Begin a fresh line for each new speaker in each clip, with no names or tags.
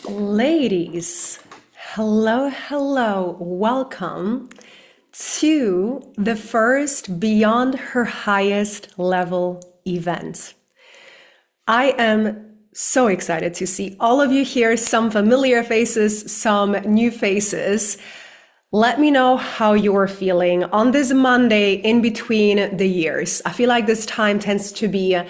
Ladies, hello, hello. Welcome to the first Beyond Her Highest Level event. I am so excited to see all of you here, some familiar faces, some new faces. Let me know how you're feeling on this Monday in between the years. I feel like this time tends to be a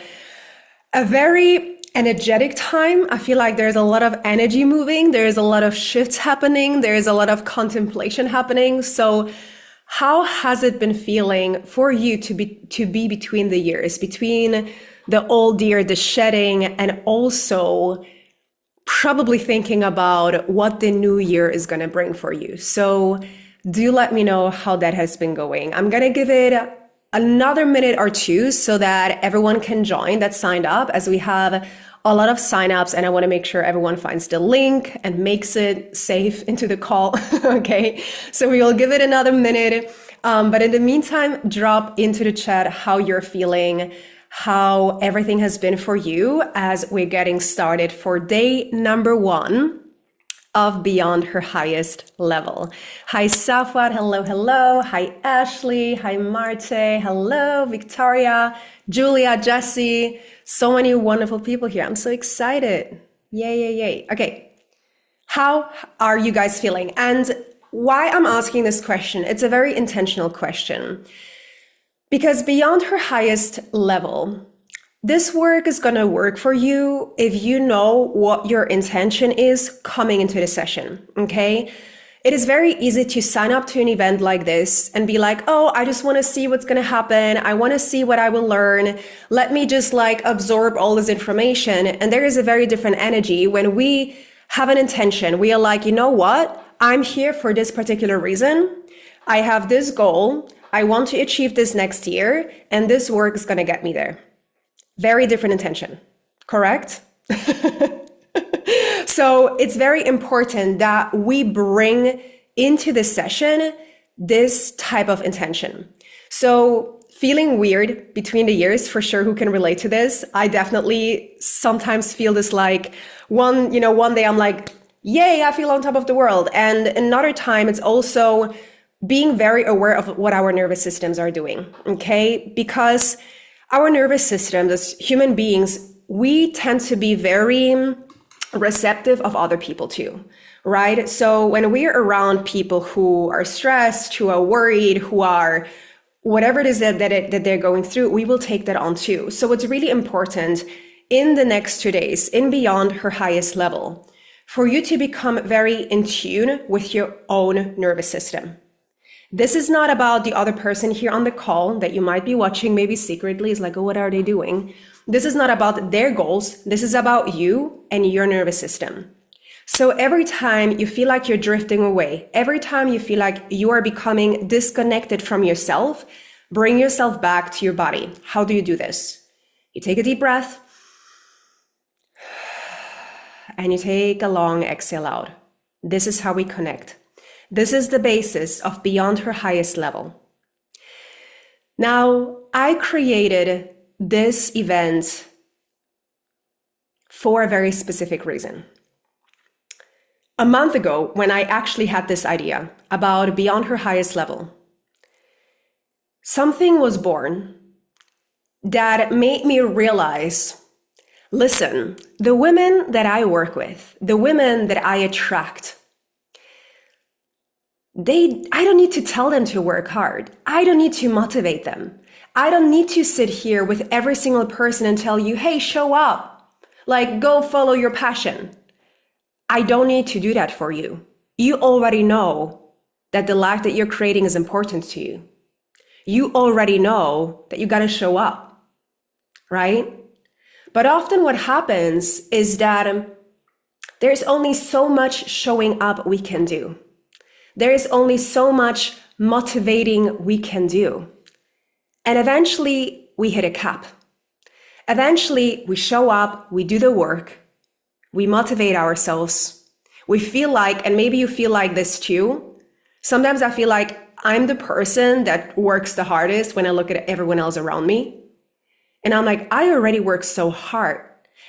very energetic time. I feel like there's a lot of energy moving. There's a lot of shifts happening. There's a lot of contemplation happening. So how has it been feeling for you to be between the years, between the old year, the shedding, and also probably thinking about what the new year is going to bring for you? So do let me know how that has been going. I'm going to give it another minute or two so that everyone can join that signed up, as we have a lot of signups and I want to make sure everyone finds the link and makes it safe into the call. Okay, so we will give it another minute. But in the meantime, drop into the chat how you're feeling, how everything has been for you as we're getting started for day number 1 of Beyond Her Highest Level. Hi, Safwat. Hello, hello. Hi, Ashley. Hi, Marte. Hello, Victoria, Julia, Jessie. So many wonderful people here. I'm so excited. Yay, yay, yay. Okay. How are you guys feeling? And why I'm asking this question, it's a very intentional question. Because Beyond Her Highest Level, this work is going to work for you if you know what your intention is coming into the session, okay? It is very easy to sign up to an event like this and be like, oh, I just want to see what's going to happen. I want to see what I will learn. Let me just absorb all this information. And there is a very different energy when we have an intention. We are like, you know what? I'm here for this particular reason. I have this goal. I want to achieve this next year, and this work is going to get me there. Very different intention, correct? So it's very important that we bring into the session this type of intention. So feeling weird between the years, for sure, who can relate to this? I definitely sometimes feel this one day I'm like, yay, I feel on top of the world. And another time it's also being very aware of what our nervous systems are doing, okay? Because our nervous system, as human beings, we tend to be very receptive of other people too, right? So when we're around people who are stressed, who are worried, who are whatever it is that they're going through, we will take that on too. So it's really important in the next 2 days, in Beyond Her Highest Level, for you to become very in tune with your own nervous system. This is not about the other person here on the call that you might be watching, maybe secretly is like, oh, what are they doing? This is not about their goals. This is about you and your nervous system. So every time you feel like you're drifting away, every time you feel like you are becoming disconnected from yourself, bring yourself back to your body. How do you do this? You take a deep breath and you take a long exhale out. This is how we connect. This is the basis of Beyond Her Highest Level. Now, I created this event for a very specific reason. A month ago, when I actually had this idea about Beyond Her Highest Level, something was born that made me realize, listen, the women that I work with, the women that I attract, I don't need to tell them to work hard. I don't need to motivate them. I don't need to sit here with every single person and tell you, hey, show up. Go follow your passion. I don't need to do that for you. You already know that the life that you're creating is important to you. You already know that you got to show up, right? But often what happens is that there's only so much showing up we can do. There is only so much motivating we can do. And eventually we hit a cap. Eventually we show up, we do the work, we motivate ourselves. We feel like, and maybe you feel like this too, sometimes I feel like I'm the person that works the hardest when I look at everyone else around me. And I'm like, I already work so hard.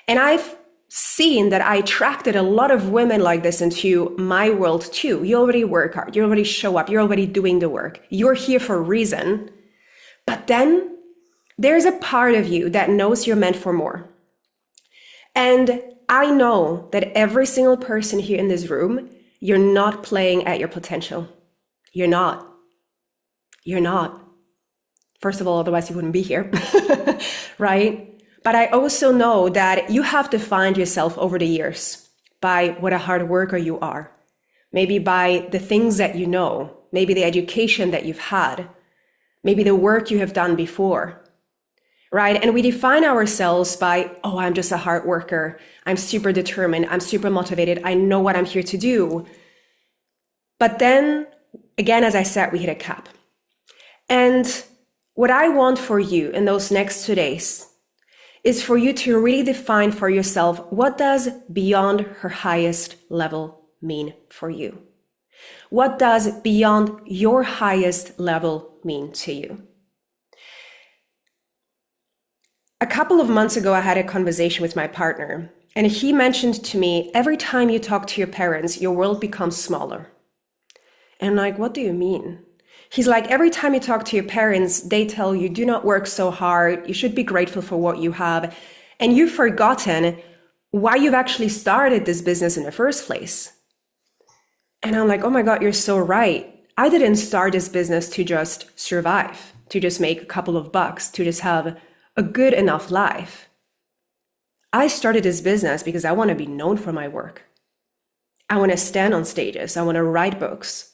And I've seen that I attracted a lot of women like this into my world too. You already work hard, you already show up, you're already doing the work, you're here for a reason. But then there's a part of you that knows you're meant for more. And I know that every single person here in this room, you're not playing at your potential. You're not. You're not. First of all, otherwise you wouldn't be here, right? But I also know that you have defined yourself over the years by what a hard worker you are, maybe by the things that you know, maybe the education that you've had, maybe the work you have done before, right? And we define ourselves by, oh, I'm just a hard worker. I'm super determined. I'm super motivated. I know what I'm here to do. But then, again, as I said, we hit a cap. And what I want for you in those next 2 days is for you to really define for yourself, what does beyond her highest level mean for you? What does beyond your highest level mean to you? A couple of months ago, I had a conversation with my partner, and he mentioned to me, every time you talk to your parents, your world becomes smaller. And I'm like, what do you mean? He's like, every time you talk to your parents, they tell you, do not work so hard. You should be grateful for what you have. And you've forgotten why you've actually started this business in the first place. And I'm like, oh my God, you're so right. I didn't start this business to just survive, to just make a couple of bucks, to just have a good enough life. I started this business because I want to be known for my work. I want to stand on stages. I want to write books.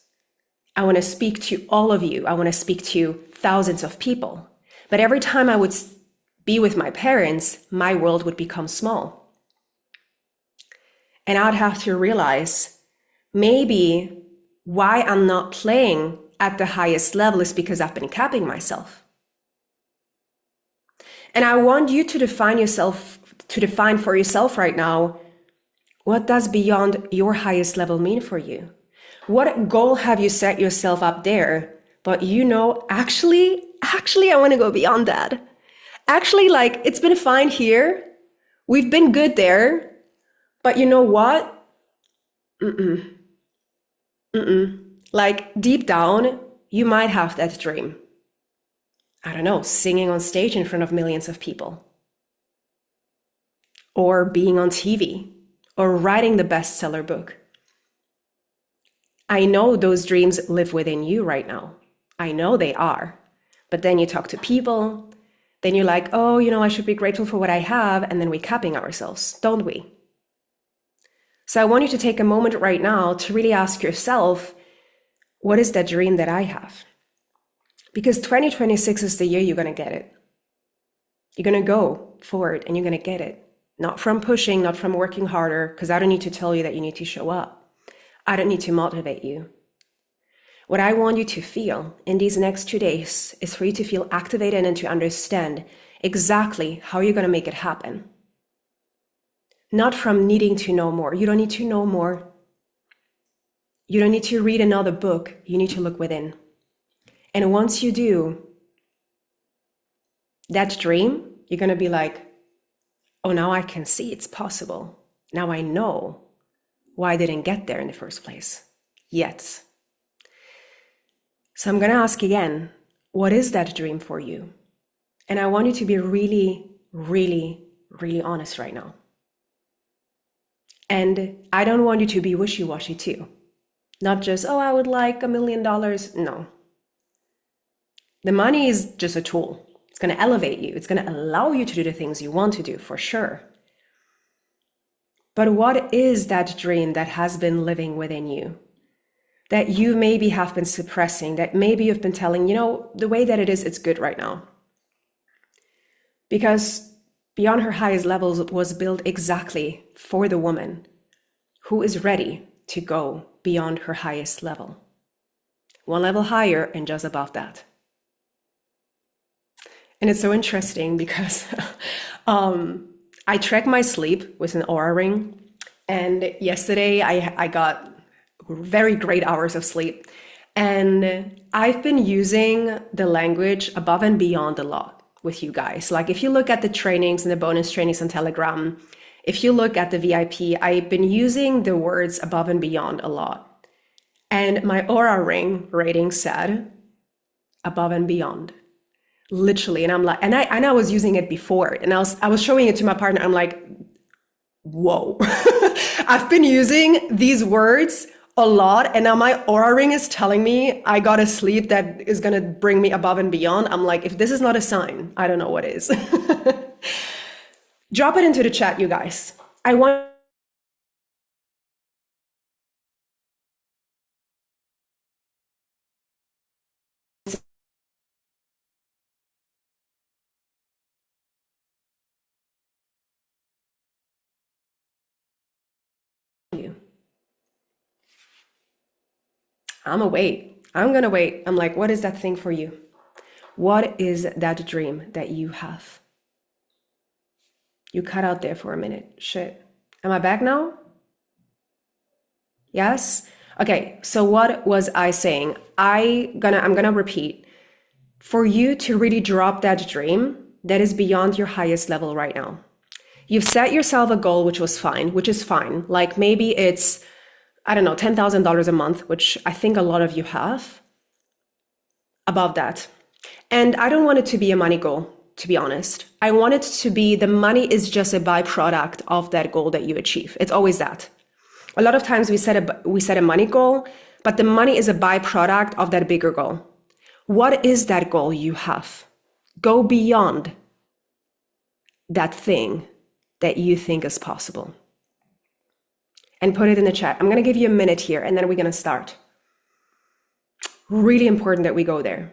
I want to speak to all of you. I want to speak to thousands of people. But every time I would be with my parents, my world would become small. And I'd have to realize maybe why I'm not playing at the highest level is because I've been capping myself. And I want you to define for yourself right now, what does beyond your highest level mean for you? What goal have you set yourself up there? But actually, I want to go beyond that. Actually, like, it's been fine here. We've been good there. But you know what? Like, deep down, you might have that dream. I don't know, singing on stage in front of millions of people. Or being on TV. Or writing the bestseller book. I know those dreams live within you right now. I know they are. But then you talk to people, then you're like, oh, I should be grateful for what I have, and then we're capping ourselves, don't we? So I want you to take a moment right now to really ask yourself, what is that dream that I have? Because 2026 is the year you're going to get it. You're going to go for it and you're going to get it. Not from pushing, not from working harder, because I don't need to tell you that you need to show up. I don't need to motivate you. What I want you to feel in these next 2 days is for you to feel activated and to understand exactly how you're going to make it happen. Not from needing to know more. You don't need to know more. You don't need to read another book. You need to look within. And once you do, that dream, you're going to be like, oh, now I can see it's possible. Now I know why I didn't get there in the first place yet. So I'm going to ask again, what is that dream for you? And I want you to be really, really, really honest right now. And I don't want you to be wishy-washy too. Not just, oh, I would like $1 million. No. The money is just a tool. It's going to elevate you. It's going to allow you to do the things you want to do, for sure. But what is that dream that has been living within you? That you maybe have been suppressing, that maybe you've been telling, the way that it is, it's good right now. Because Beyond Her Highest Levels was built exactly for the woman who is ready to go beyond her highest level. One level higher and just above that. And it's so interesting because I track my sleep with an Oura ring. And yesterday I got very great hours of sleep. And I've been using the language above and beyond a lot with you guys. Like if you look at the trainings and the bonus trainings on Telegram, If you look at the VIP, I've been using the words above and beyond a lot. And my Aura Ring rating said above and beyond. Literally. And I'm like, and I was using it before, and I was showing it to my partner. I'm like, whoa. I've been using these words a lot, and now my Aura Ring is telling me I got a sleep that is going to bring me above and beyond. I'm like, if this is not a sign, I don't know what is. Drop it into the chat, you guys. I want you. I'm gonna wait. I'm gonna wait. I'm like, what is that thing for you? What is that dream that you have? You cut out there for a minute. Shit. Am I back now? Yes? Okay, so what was I saying? I'm gonna repeat. For you to really drop that dream that is beyond your highest level right now. You've set yourself a goal, which is fine. Like maybe it's, I don't know, $10,000 a month, which I think a lot of you have. Above that. And I don't want it to be a money goal, to be honest. I want it to be the money is just a byproduct of that goal that you achieve. It's always that. A lot of times we set a money goal, but the money is a byproduct of that bigger goal. What is that goal you have? Go beyond that thing that you think is possible. And put it in the chat. I'm going to give you a minute here, and then we're going to start. Really important that we go there.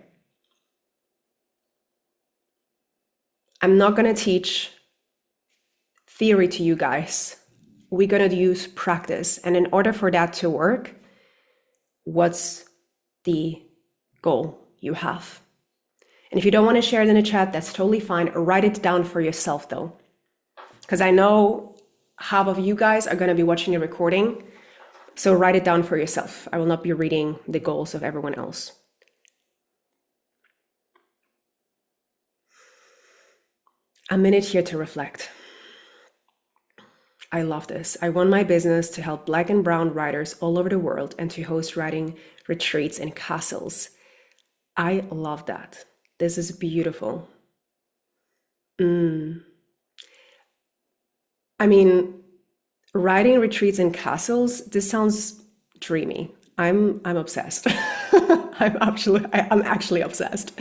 I'm not going to teach theory to you guys. We're going to use practice. And in order for that to work, what's the goal you have? And if you don't want to share it in the chat, that's totally fine. Write it down for yourself, though. Because I know half of you guys are going to be watching the recording. So write it down for yourself. I will not be reading the goals of everyone else. A minute here to reflect. I love this. I want my business to help Black and brown writers all over the world and to host writing retreats in castles. I love that. This is beautiful. I mean, writing retreats in castles, this sounds dreamy. I'm obsessed. I'm actually obsessed.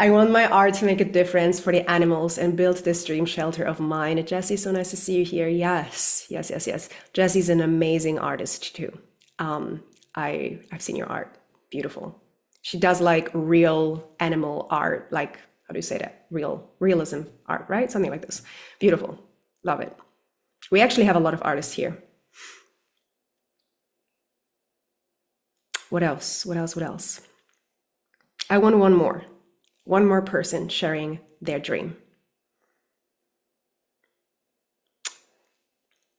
I want my art to make a difference for the animals and build this dream shelter of mine. Jessie, so nice to see you here. Yes. Jessie's an amazing artist too. I've seen your art. Beautiful. She does like real animal art, like, how do you say that? Realism art, right? Something like this. Beautiful. Love it. We actually have a lot of artists here. What else? I want one more person sharing their dream.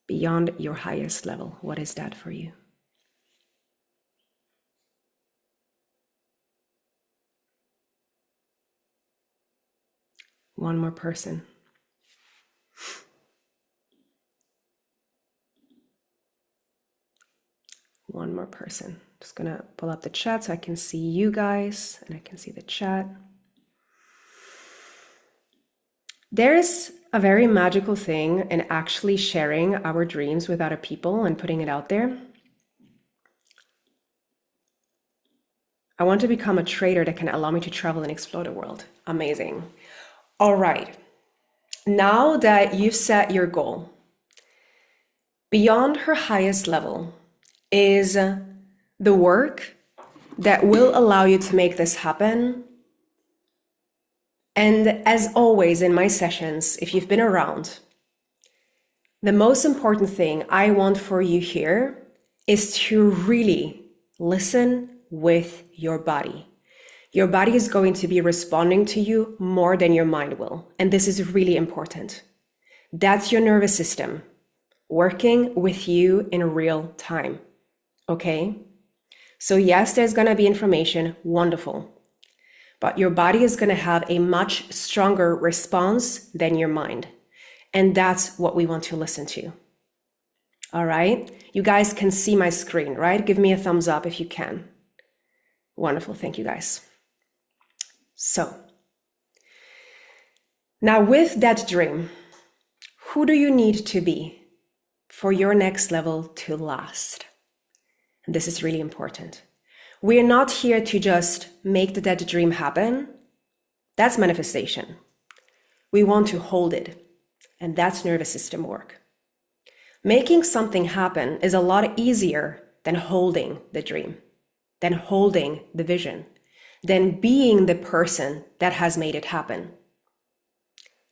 Beyond your highest level, what is that for you? One more person. One more person. Just gonna pull up the chat so I can see you guys and I can see the chat. There's a very magical thing in actually sharing our dreams with other people and putting it out there. I want to become a trader that can allow me to travel and explore the world. Amazing. All right. Now that you've set your goal, beyond her highest level is the work that will allow you to make this happen. And as always in my sessions, if you've been around, the most important thing I want for you here is to really listen with your body. Your body is going to be responding to you more than your mind will. And this is really important. That's your nervous system working with you in real time. Okay? So yes, there's going to be information. Wonderful. But your body is going to have a much stronger response than your mind. And that's what we want to listen to. All right. You guys can see my screen, right? Give me a thumbs up if you can. Wonderful. Thank you, guys. So now with that dream, who do you need to be for your next level to last? And this is really important. We're not here to just make that dream happen. That's manifestation. We want to hold it. And that's nervous system work. Making something happen is a lot easier than holding the dream, than holding the vision, than being the person that has made it happen.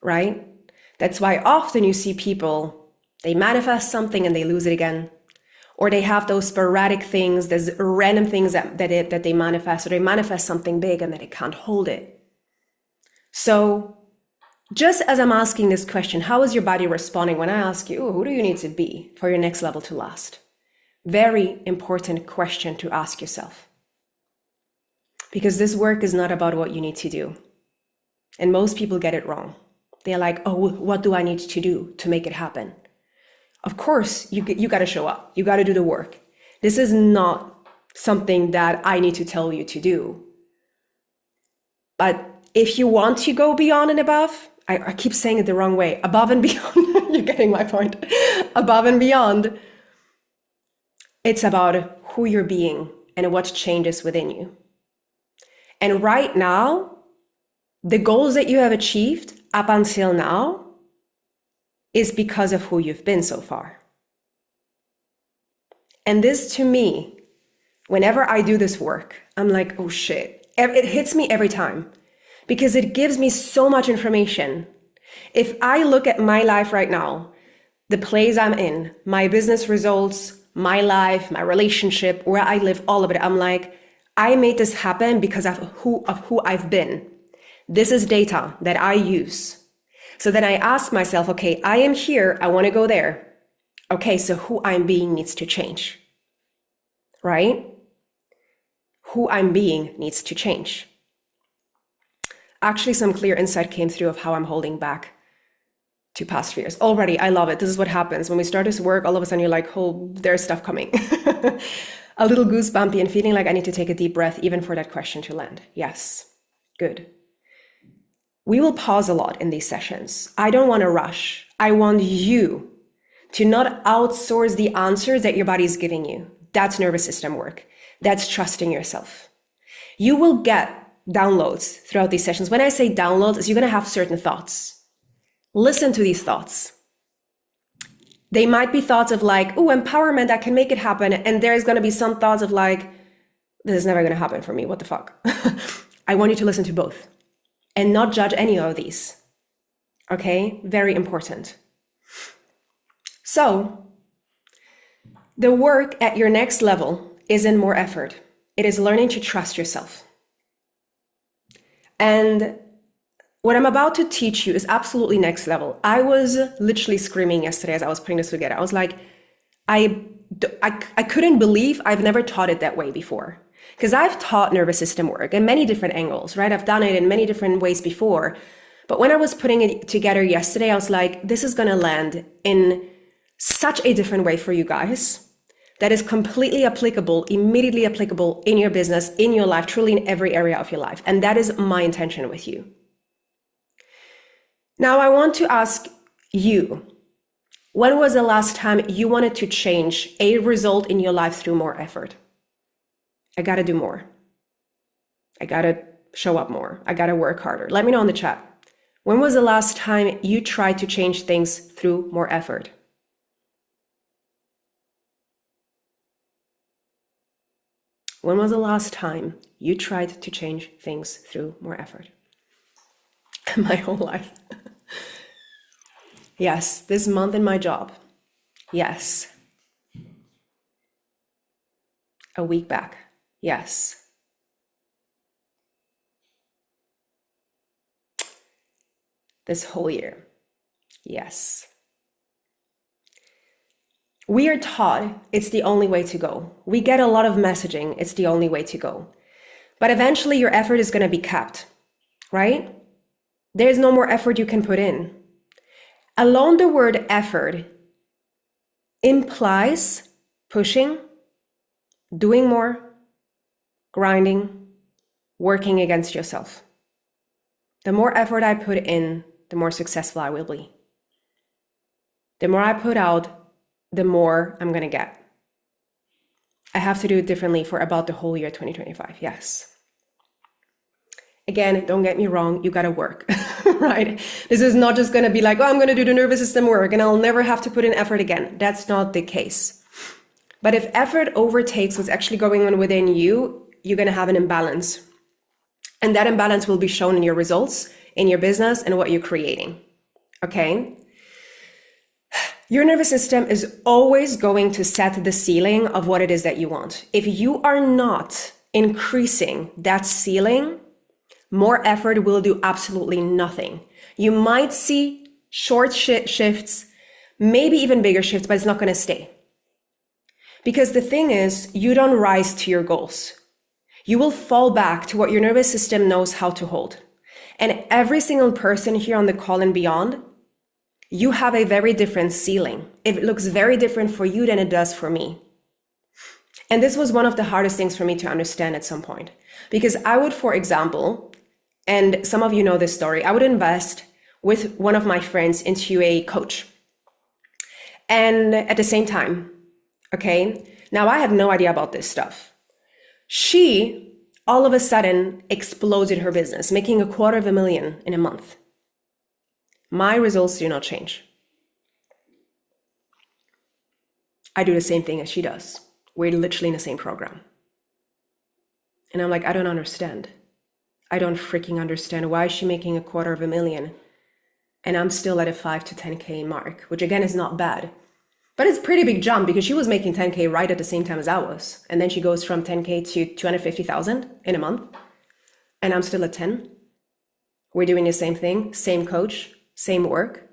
Right? That's why often you see people, they manifest something and they lose it again. Or they have those sporadic things, there's random things that they manifest, or they manifest something big and then they can't hold it. So just as I'm asking this question, how is your body responding when I ask you, who do you need to be for your next level to last? Very important question to ask yourself. Because this work is not about what you need to do. And most people get it wrong. They're like, oh, what do I need to do to make it happen? Of course, you got to show up. You got to do the work. This is not something that I need to tell you to do. But if you want to go beyond and above, I keep saying it the wrong way, above and beyond, you're getting my point, above and beyond, it's about who you're being and what changes within you. And right now, the goals that you have achieved up until now is because of who you've been so far. And this, to me, whenever I do this work, I'm like, oh shit, it hits me every time. Because it gives me so much information. If I look at my life right now, the place I'm in, my business results, my life, my relationship, where I live, all of it, I'm like, I made this happen because of who I've been. This is data that I use. So then I ask myself, okay, I am here, I want to go there. Okay, so who I'm being needs to change, right? Who I'm being needs to change. Actually, some clear insight came through of how I'm holding back to past fears. Already, I love it. This is what happens. When we start this work, all of a sudden you're like, oh, there's stuff coming. A little goosebumpy and feeling like I need to take a deep breath even for that question to land. Yes, good. We will pause a lot in these sessions. I don't want to rush. I want you to not outsource the answers that your body is giving you. That's nervous system work. That's trusting yourself. You will get downloads throughout these sessions. When I say downloads, is you're going to have certain thoughts. Listen to these thoughts. They might be thoughts of like, oh, empowerment, I can make it happen. And there's going to be some thoughts of like, this is never going to happen for me. What the fuck? I want you to listen to both and not judge any of these. Okay? Very important. So the work at your next level isn't more effort. It is learning to trust yourself. And what I'm about to teach you is absolutely next level. I was literally screaming yesterday as I was putting this together. I was like, I couldn't believe I've never taught it that way before. Because I've taught nervous system work in many different angles, right? I've done it in many different ways before. But when I was putting it together yesterday, I was like, this is going to land in such a different way for you guys that is completely applicable, immediately applicable in your business, in your life, truly in every area of your life. And that is my intention with you. Now, I want to ask you, when was the last time you wanted to change a result in your life through more effort? I got to do more. I got to show up more. I got to work harder. Let me know in the chat. When was the last time you tried to change things through more effort? When was the last time you tried to change things through more effort? My whole life. Yes, this month in my job. Yes. A week back. Yes. This whole year. Yes. We are taught it's the only way to go. We get a lot of messaging, it's the only way to go. But eventually your effort is going to be capped, right? There's no more effort you can put in. Alone, the word effort implies pushing, doing more, grinding, working against yourself. The more effort I put in, the more successful I will be. The more I put out, the more I'm going to get. I have to do it differently for about the whole year 2025. Yes. Again, don't get me wrong, you got to work, right? This is not just going to be like, oh, I'm going to do the nervous system work and I'll never have to put in effort again. That's not the case. But if effort overtakes what's actually going on within you, you're going to have an imbalance. And that imbalance will be shown in your results, in your business, and what you're creating. Okay? Your nervous system is always going to set the ceiling of what it is that you want. If you are not increasing that ceiling, more effort will do absolutely nothing. You might see short shifts, maybe even bigger shifts, but it's not going to stay. Because the thing is, you don't rise to your goals. You will fall back to what your nervous system knows how to hold. And every single person here on the call and beyond, you have a very different ceiling. It looks very different for you than it does for me. And this was one of the hardest things for me to understand at some point. Because I would, for example, and some of you know this story, I would invest with one of my friends into a coach. And at the same time, okay, now I had no idea about this stuff. She all of a sudden exploded her business, making $250,000 in a month. My results do not change. I do the same thing as she does. We're literally in the same program. And I'm like, I don't understand. I don't freaking understand. Why is she making $250,000 and I'm still at a 5 to 10K mark, which again is not bad. But it's a pretty big jump because she was making 10K right at the same time as I was. And then she goes from 10K to 250,000 in a month. And I'm still at 10. We're doing the same thing, same coach, same work.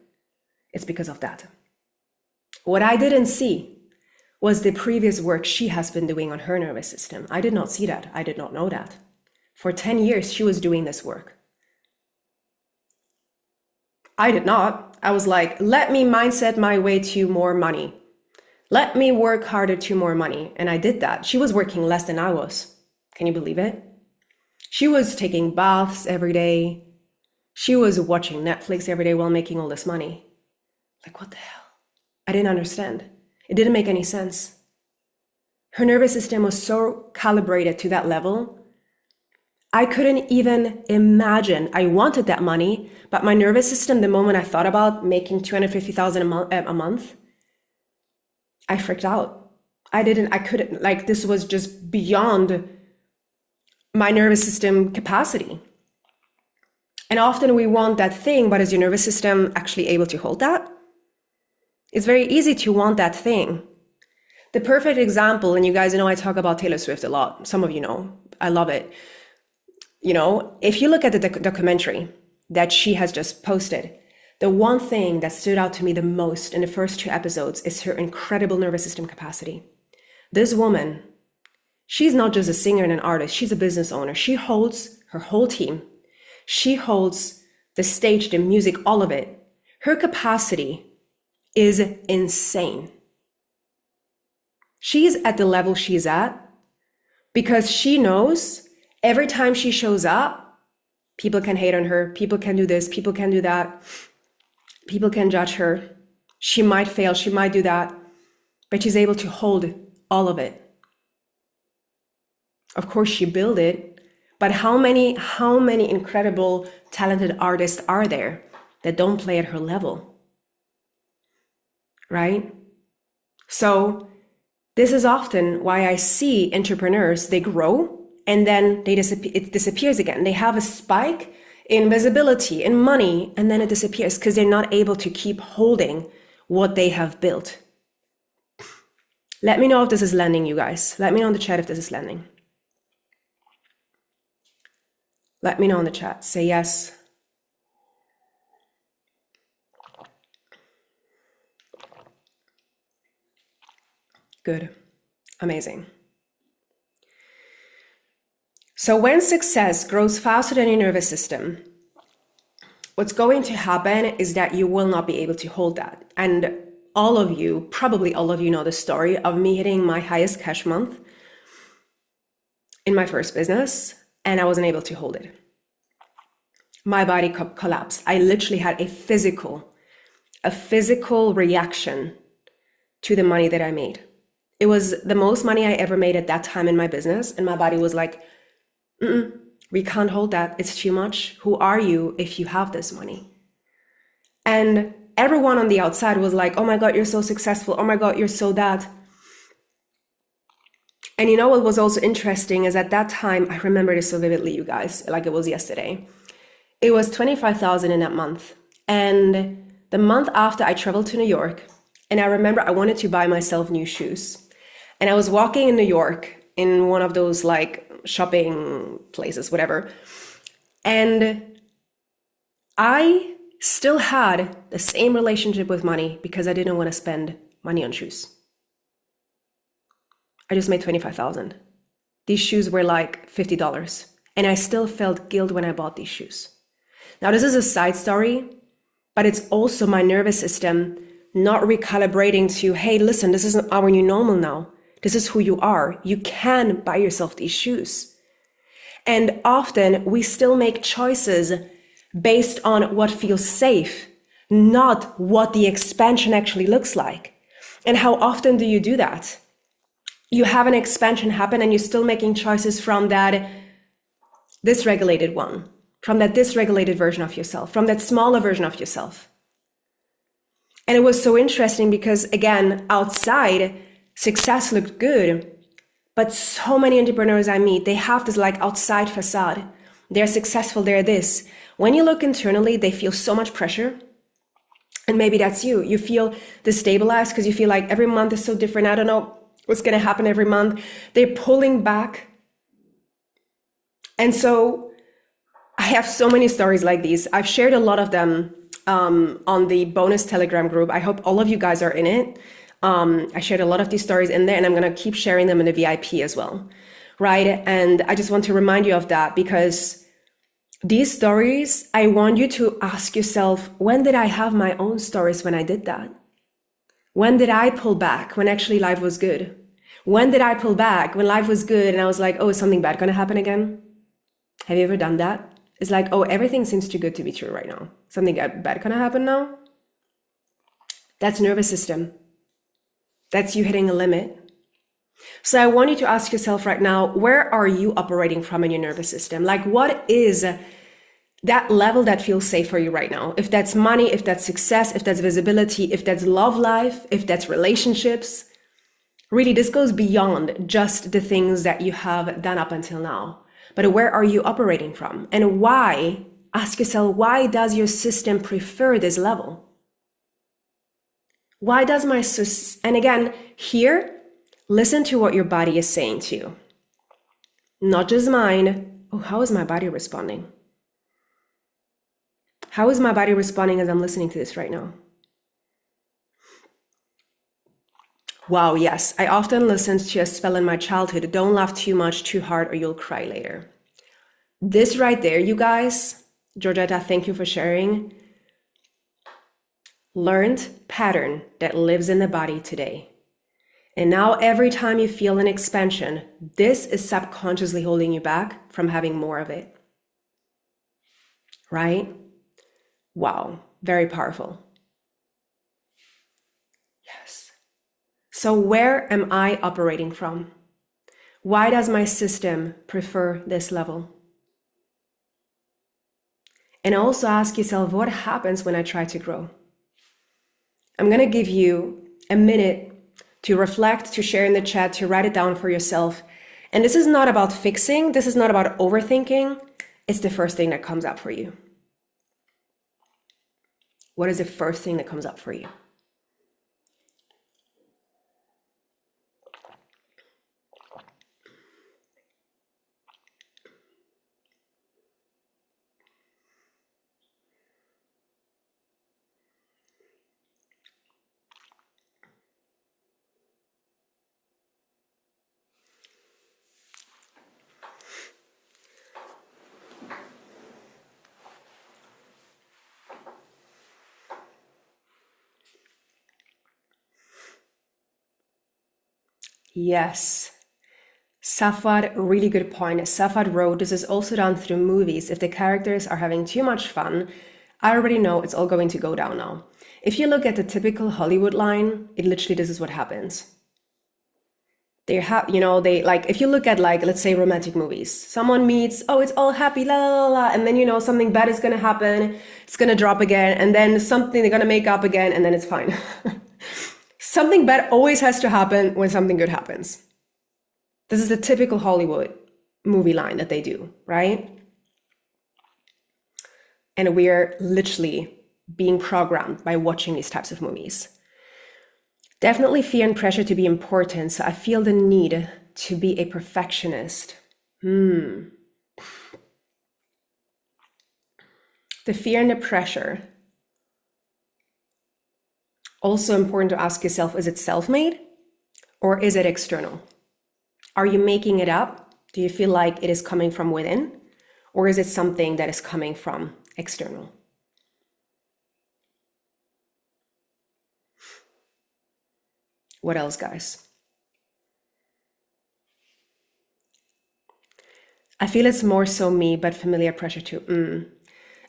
It's because of that. What I didn't see was the previous work she has been doing on her nervous system. I did not see that. I did not know that. For 10 years, she was doing this work. I did not. I was like, let me mindset my way to more money. Let me work harder to more money. And I did that. She was working less than I was. Can you believe it? She was taking baths every day. She was watching Netflix every day while making all this money. Like, what the hell? I didn't understand. It didn't make any sense. Her nervous system was so calibrated to that level. I couldn't even imagine. I wanted that money, but my nervous system, the moment I thought about making $250,000 a month, I freaked out. I couldn't, like, this was just beyond my nervous system capacity. And often we want that thing, but is your nervous system actually able to hold that? It's very easy to want that thing. The perfect example, and you guys know I talk about Taylor Swift a lot. Some of you know, I love it. You know, if you look at the documentary that she has just posted, the one thing that stood out to me the most in the first 2 episodes is her incredible nervous system capacity. This woman, she's not just a singer and an artist, she's a business owner. She holds her whole team. She holds the stage, the music, all of it. Her capacity is insane. She's at the level she's at because she knows every time she shows up, people can hate on her, people can do this, people can do that, people can judge her. She might fail, she might do that, but she's able to hold all of it. Of course, she built it, but how many incredible, talented artists are there that don't play at her level? Right? So this is often why I see entrepreneurs, they grow, and then it disappears again. They have a spike in visibility, in money, and then it disappears because they're not able to keep holding what they have built. Let me know if this is landing, you guys. Let me know in the chat if this is landing. Let me know in the chat. Say yes. Good. Amazing. So when success grows faster than your nervous system, what's going to happen is that you will not be able to hold that. And all of you, probably all of you, know the story of me hitting my highest cash month in my first business, and I wasn't able to hold it. My body collapsed. I literally had a physical reaction to the money that I made. It was the most money I ever made at that time in my business, and my body was like, we can't hold that. It's too much. Who are you if you have this money? And everyone on the outside was like, oh my God, you're so successful. Oh my God, you're so that. And you know what was also interesting is at that time, I remember this so vividly, you guys, like it was yesterday. It was 25,000 in that month. And the month after, I traveled to New York. And I remember I wanted to buy myself new shoes. And I was walking in New York in one of those like shopping places, whatever. And I still had the same relationship with money because I didn't want to spend money on shoes. I just made 25,000. These shoes were like $50. And I still felt guilt when I bought these shoes. Now, this is a side story, but it's also my nervous system not recalibrating to, hey, listen, this isn't our new normal now. This is who you are. You can buy yourself these shoes. And often we still make choices based on what feels safe, not what the expansion actually looks like. And how often do you do that? You have an expansion happen and you're still making choices from that dysregulated one, from that dysregulated version of yourself, from that smaller version of yourself. And it was so interesting because, again, outside, success looked good, but so many entrepreneurs I meet, they have this like outside facade. They're successful, they're this. When you look internally, they feel so much pressure. And maybe that's you. You feel destabilized because you feel like every month is so different. I don't know what's going to happen every month. They're pulling back. And so I have so many stories like these. I've shared a lot of them on the bonus Telegram group. I hope all of you guys are in it. I shared a lot of these stories in there, and I'm going to keep sharing them in the VIP as well, right? And I just want to remind you of that because these stories, I want you to ask yourself, when did I have my own stories when I did that? When did I pull back when actually life was good? When did I pull back when life was good and I was like, oh, is something bad going to happen again? Have you ever done that? It's like, oh, everything seems too good to be true right now. Something bad gonna happen now? That's nervous system. That's you hitting a limit. So I want you to ask yourself right now, where are you operating from in your nervous system? Like, what is that level that feels safe for you right now? If that's money, if that's success, if that's visibility, if that's love life, if that's relationships. Really, this goes beyond just the things that you have done up until now. But where are you operating from? And why? Ask yourself, why does your system prefer this level? Why does my system? And again, here, listen to what your body is saying to you. Not just mine. Oh, how is my body responding? How is my body responding as I'm listening to this right now? Wow, yes. I often listened to a spell in my childhood. Don't laugh too much, too hard, or you'll cry later. This right there, you guys, Georgetta, thank you for sharing. Learned pattern that lives in the body today. And now every time you feel an expansion, this is subconsciously holding you back from having more of it. Right? Wow, very powerful. Yes. So where am I operating from? Why does my system prefer this level? And also ask yourself, what happens when I try to grow? I'm going to give you a minute to reflect, to share in the chat, to write it down for yourself. And this is not about fixing. This is not about overthinking. It's the first thing that comes up for you. What is the first thing that comes up for you? Yes. Safad, really good point. Safad wrote, this is also done through movies. If the characters are having too much fun, I already know it's all going to go down now. If you look at the typical Hollywood line, it literally, this is what happens. They have, they like, if you look at like, let's say romantic movies, someone meets, oh, it's all happy, la, la, la, and then, something bad is going to happen. It's going to drop again. And then something, they're going to make up again. And then it's fine. Something bad always has to happen when something good happens. This is the typical Hollywood movie line that they do, right? And we're literally being programmed by watching these types of movies. Definitely fear and pressure to be important. So I feel the need to be a perfectionist. The fear and the pressure. Also important to ask yourself, is it self-made or is it external? Are you making it up? Do you feel like it is coming from within? Or is it something that is coming from external? What else, guys? I feel it's more so me, but familiar pressure too.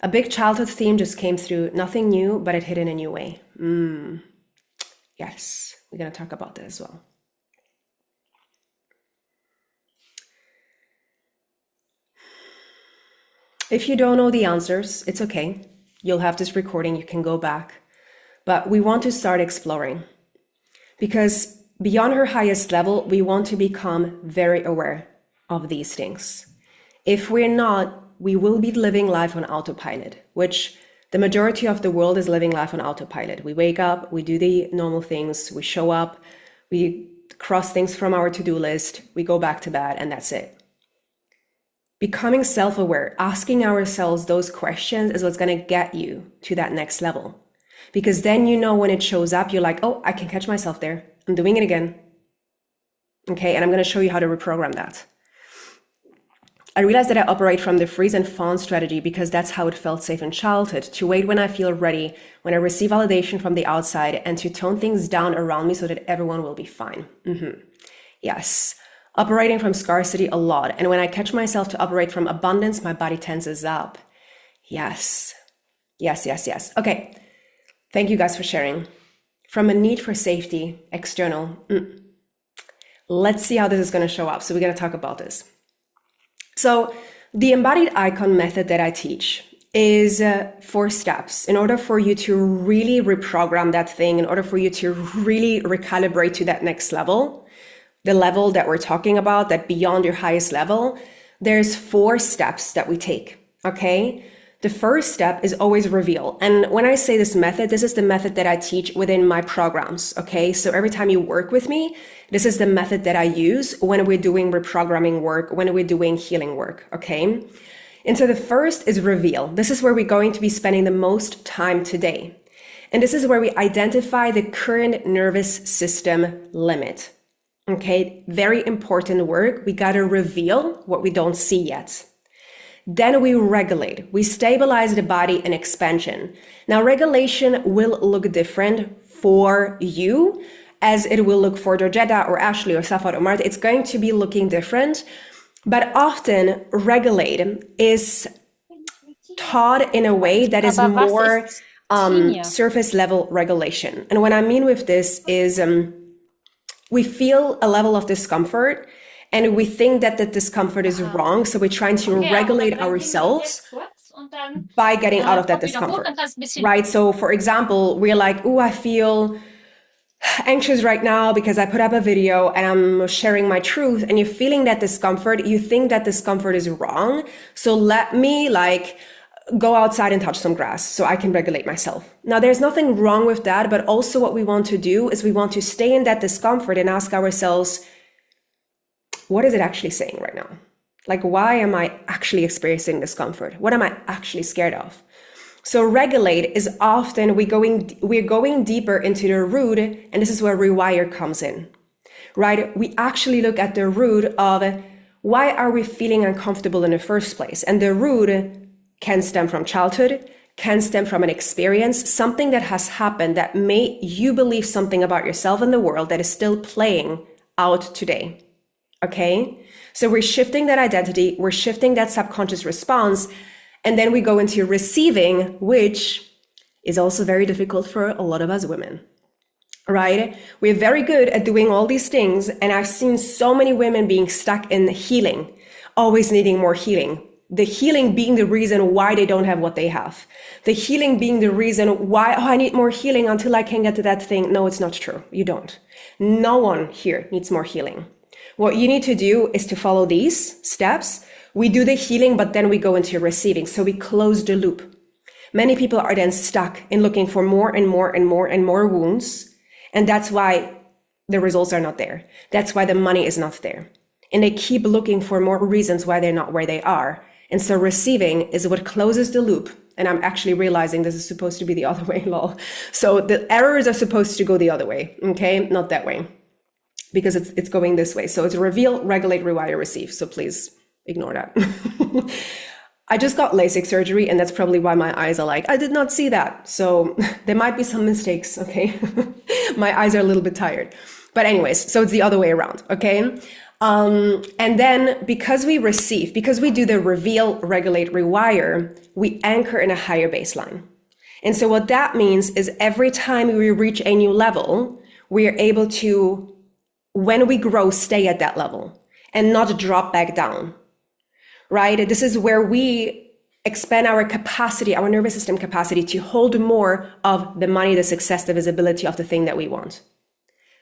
A big childhood theme just came through. Nothing new, but it hit in a new way. Yes, we're going to talk about that as well. If you don't know the answers, it's okay. You'll have this recording, you can go back. But we want to start exploring. Because beyond her highest level, we want to become very aware of these things. If we're not, we will be living life on autopilot, which the majority of the world is living life on autopilot. We wake up, we do the normal things, we show up, we cross things from our to-do list, we go back to bed, and that's it. Becoming self-aware, asking ourselves those questions is what's going to get you to that next level. Because then when it shows up, you're like, oh, I can catch myself there. I'm doing it again. Okay, and I'm going to show you how to reprogram that. I realized that I operate from the freeze and fawn strategy because that's how it felt safe in childhood, to wait when I feel ready, when I receive validation from the outside, and to tone things down around me so that everyone will be fine. Yes. Operating from scarcity a lot. And when I catch myself to operate from abundance, my body tenses up. Yes. Yes. Okay. Thank you guys for sharing. From a need for safety, external. Let's see how this is going to show up. So we're going to talk about this. So the embodied icon method that I teach is 4 steps in order for you to really reprogram that thing, in order for you to really recalibrate to that next level, the level that we're talking about, that beyond your highest level. There's 4 steps that we take, okay? The first step is always reveal. And when I say this method, this is the method that I teach within my programs, okay? So every time you work with me, this is the method that I use when we're doing reprogramming work, when we're doing healing work, okay? And so the first is reveal. This is where we're going to be spending the most time today. And this is where we identify the current nervous system limit, okay? Very important work. We got to reveal what we don't see yet. Then we regulate, we stabilize the body and expansion. Now, regulation will look different for you as it will look for Georgetta or Ashley or Safad or Martha. It's going to be looking different, but often regulate is taught in a way that is more surface level regulation. And what I mean with this is we feel a level of discomfort and we think that the discomfort is wrong. So we're trying to regulate ourselves by getting out of that discomfort, right? So for example, we're like, oh, I feel anxious right now because I put up a video and I'm sharing my truth, and you're feeling that discomfort. You think that discomfort is wrong. So let me go outside and touch some grass so I can regulate myself. Now, there's nothing wrong with that, but also what we want to do is we want to stay in that discomfort and ask ourselves, what is it actually saying right now? Like, why am I actually experiencing discomfort? What am I actually scared of? So regulate is often we're going deeper into the root, and this is where rewire comes in, right? We actually look at the root of why are we feeling uncomfortable in the first place? And the root can stem from childhood, can stem from an experience, something that has happened that made you believe something about yourself and the world that is still playing out today. Okay? So we're shifting that identity, we're shifting that subconscious response, and then we go into receiving, which is also very difficult for a lot of us women, right? We're very good at doing all these things, and I've seen so many women being stuck in healing, always needing more healing. The healing being the reason why they don't have what they have. The healing being the reason why, oh, I need more healing until I can get to that thing. No, it's not true. You don't. No one here needs more healing. What you need to do is to follow these steps. We do the healing, but then we go into receiving. So we close the loop. Many people are then stuck in looking for more and more and more and more wounds. And that's why the results are not there. That's why the money is not there. And they keep looking for more reasons why they're not where they are. And so receiving is what closes the loop. And I'm actually realizing this is supposed to be the other way, lol. So the errors are supposed to go the other way, okay? Not that way, because it's going this way. So it's reveal, regulate, rewire, receive. So please ignore that. I just got LASIK surgery, and that's probably why my eyes are like, I did not see that. So there might be some mistakes, okay? My eyes are a little bit tired. But anyways, so it's the other way around, okay? And then because we receive, because we do the reveal, regulate, rewire, we anchor in a higher baseline. And so what that means is every time we reach a new level, we are able to, when we grow, stay at that level and not drop back down, right? This is where we expand our capacity, our nervous system capacity to hold more of the money, the success, the visibility of the thing that we want.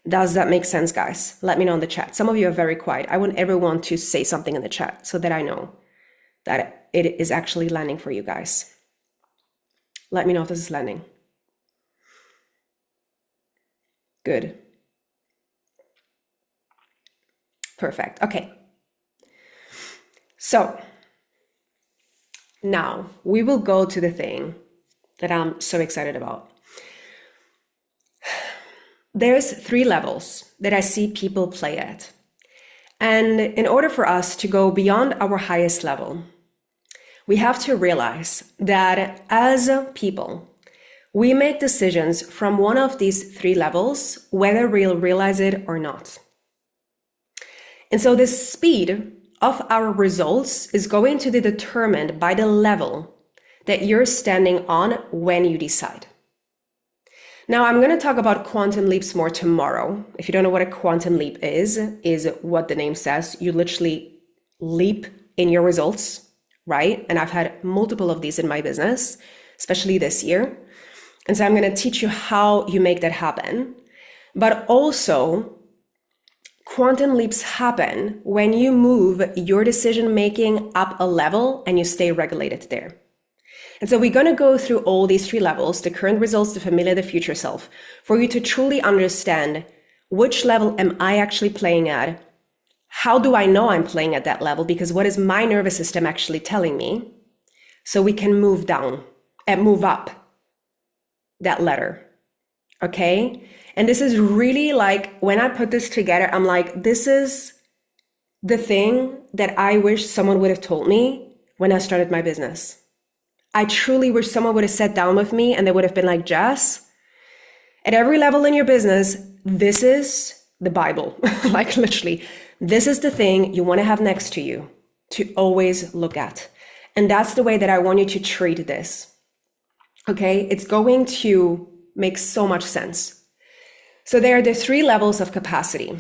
Does that make sense, guys? Let me know in the chat. Some of you are very quiet. I want everyone to say something in the chat so that I know that it is actually landing for you guys. Let me know if this is landing. Good. Perfect. Okay. So now we will go to the thing that I'm so excited about. There's 3 levels that I see people play at. And in order for us to go beyond our highest level, we have to realize that as people, we make decisions from one of these 3 levels, whether we'll realize it or not. And so the speed of our results is going to be determined by the level that you're standing on when you decide. Now, I'm going to talk about quantum leaps more tomorrow. If you don't know what a quantum leap is what the name says. You literally leap in your results, right? And I've had multiple of these in my business, especially this year. And so I'm going to teach you how you make that happen. But also, quantum leaps happen when you move your decision-making up a level and you stay regulated there. And so we're going to go through all these 3 levels, the current results, the familiar, the future self, for you to truly understand which level am I actually playing at? How do I know I'm playing at that level? Because what is my nervous system actually telling me? So we can move down and move up that ladder. Okay? And this is really like, when I put this together, I'm like, this is the thing that I wish someone would have told me when I started my business. I truly wish someone would have sat down with me and they would have been like, Jess, at every level in your business, this is the Bible. Like literally, this is the thing you want to have next to you to always look at. And that's the way that I want you to treat this. Okay, it's going to make so much sense. So there are the 3 levels of capacity.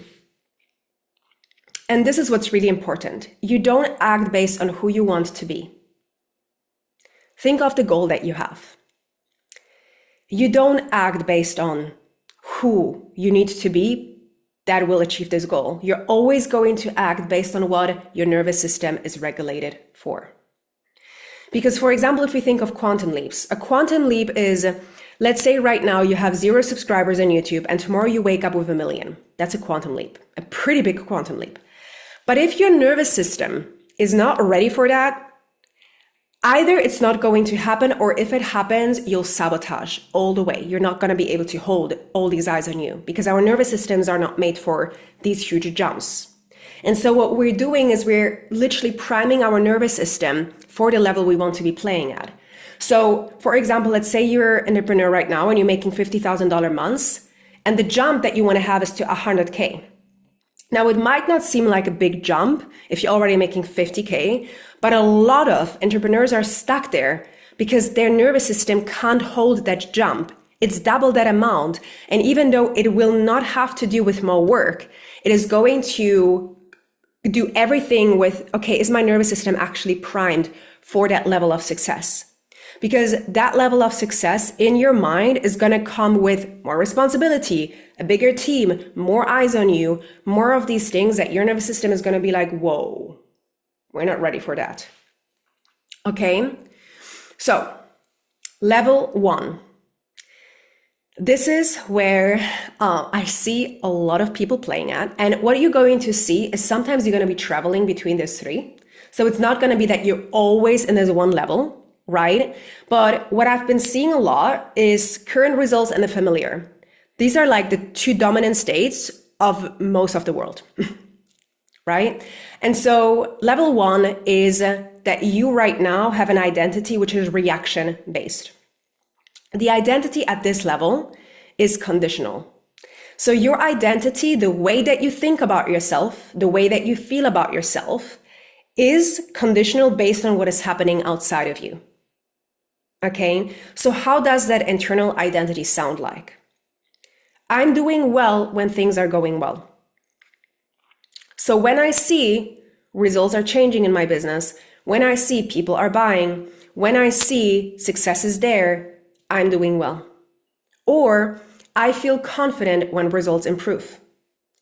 And this is what's really important. You don't act based on who you want to be. Think of the goal that you have. You don't act based on who you need to be that will achieve this goal. You're always going to act based on what your nervous system is regulated for. Because, for example, if we think of quantum leaps, a quantum leap is, let's say right now you have 0 subscribers on YouTube and tomorrow you wake up with 1 million. That's a quantum leap, a pretty big quantum leap. But if your nervous system is not ready for that, either it's not going to happen, or if it happens, you'll sabotage all the way. You're not going to be able to hold all these eyes on you because our nervous systems are not made for these huge jumps. And so what we're doing is we're literally priming our nervous system for the level we want to be playing at. So for example, let's say you're an entrepreneur right now and you're making $50,000 months, and the jump that you want to have is to 100K. Now, it might not seem like a big jump if you're already making 50K, but a lot of entrepreneurs are stuck there because their nervous system can't hold that jump. It's double that amount. And even though it will not have to do with more work, it is going to do everything with, okay, is my nervous system actually primed for that level of success? Because that level of success in your mind is going to come with more responsibility, a bigger team, more eyes on you, more of these things that your nervous system is going to be like, whoa, we're not ready for that. Okay, so level 1. This is where I see a lot of people playing at. And what you're going to see is sometimes you're going to be traveling between these 3. So it's not going to be that you're always in this one level, right? But what I've been seeing a lot is current results and the familiar. These are like the 2 dominant states of most of the world, right? And so level 1 is that you right now have an identity which is reaction based. The identity at this level is conditional. So your identity, the way that you think about yourself, the way that you feel about yourself, is conditional based on what is happening outside of you. Okay, so how does that internal identity sound like? I'm doing well when things are going well. So when I see results are changing in my business, when I see people are buying, when I see success is there, I'm doing well. Or I feel confident when results improve.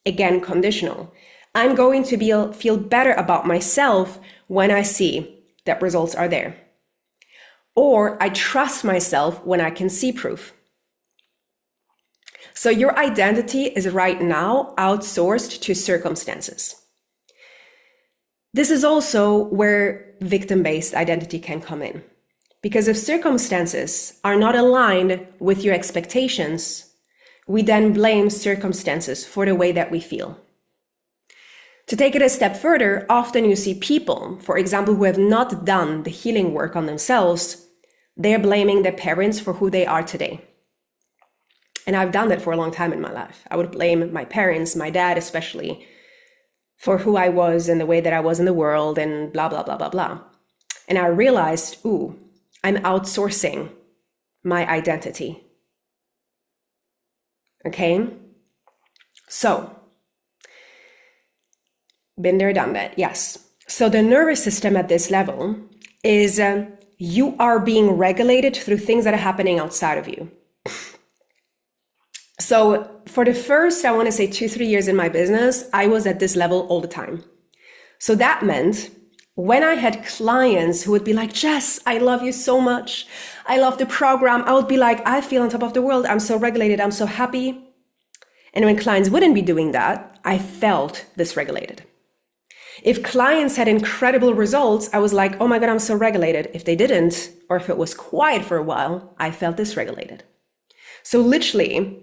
Again, conditional. I'm going to feel better about myself when I see that results are there. Or I trust myself when I can see proof. So your identity is right now outsourced to circumstances. This is also where victim-based identity can come in. Because if circumstances are not aligned with your expectations, we then blame circumstances for the way that we feel. To take it a step further, often you see people, for example, who have not done the healing work on themselves, they're blaming their parents for who they are today. And I've done that for a long time in my life. I would blame my parents, my dad especially, for who I was and the way that I was in the world and blah, blah, blah, blah, blah. And I realized, I'm outsourcing my identity. Okay? So, been there, done that, yes. So the nervous system at this level is you are being regulated through things that are happening outside of you. So for the first, I want to say 2-3 years in my business, I was at this level all the time. So that meant when I had clients who would be like, Jess, I love you so much. I love the program. I would be like, I feel on top of the world. I'm so regulated. I'm so happy. And when clients wouldn't be doing that, I felt dysregulated. If clients had incredible results, I was like, oh my God, I'm so regulated. If they didn't, or if it was quiet for a while, I felt dysregulated. So literally,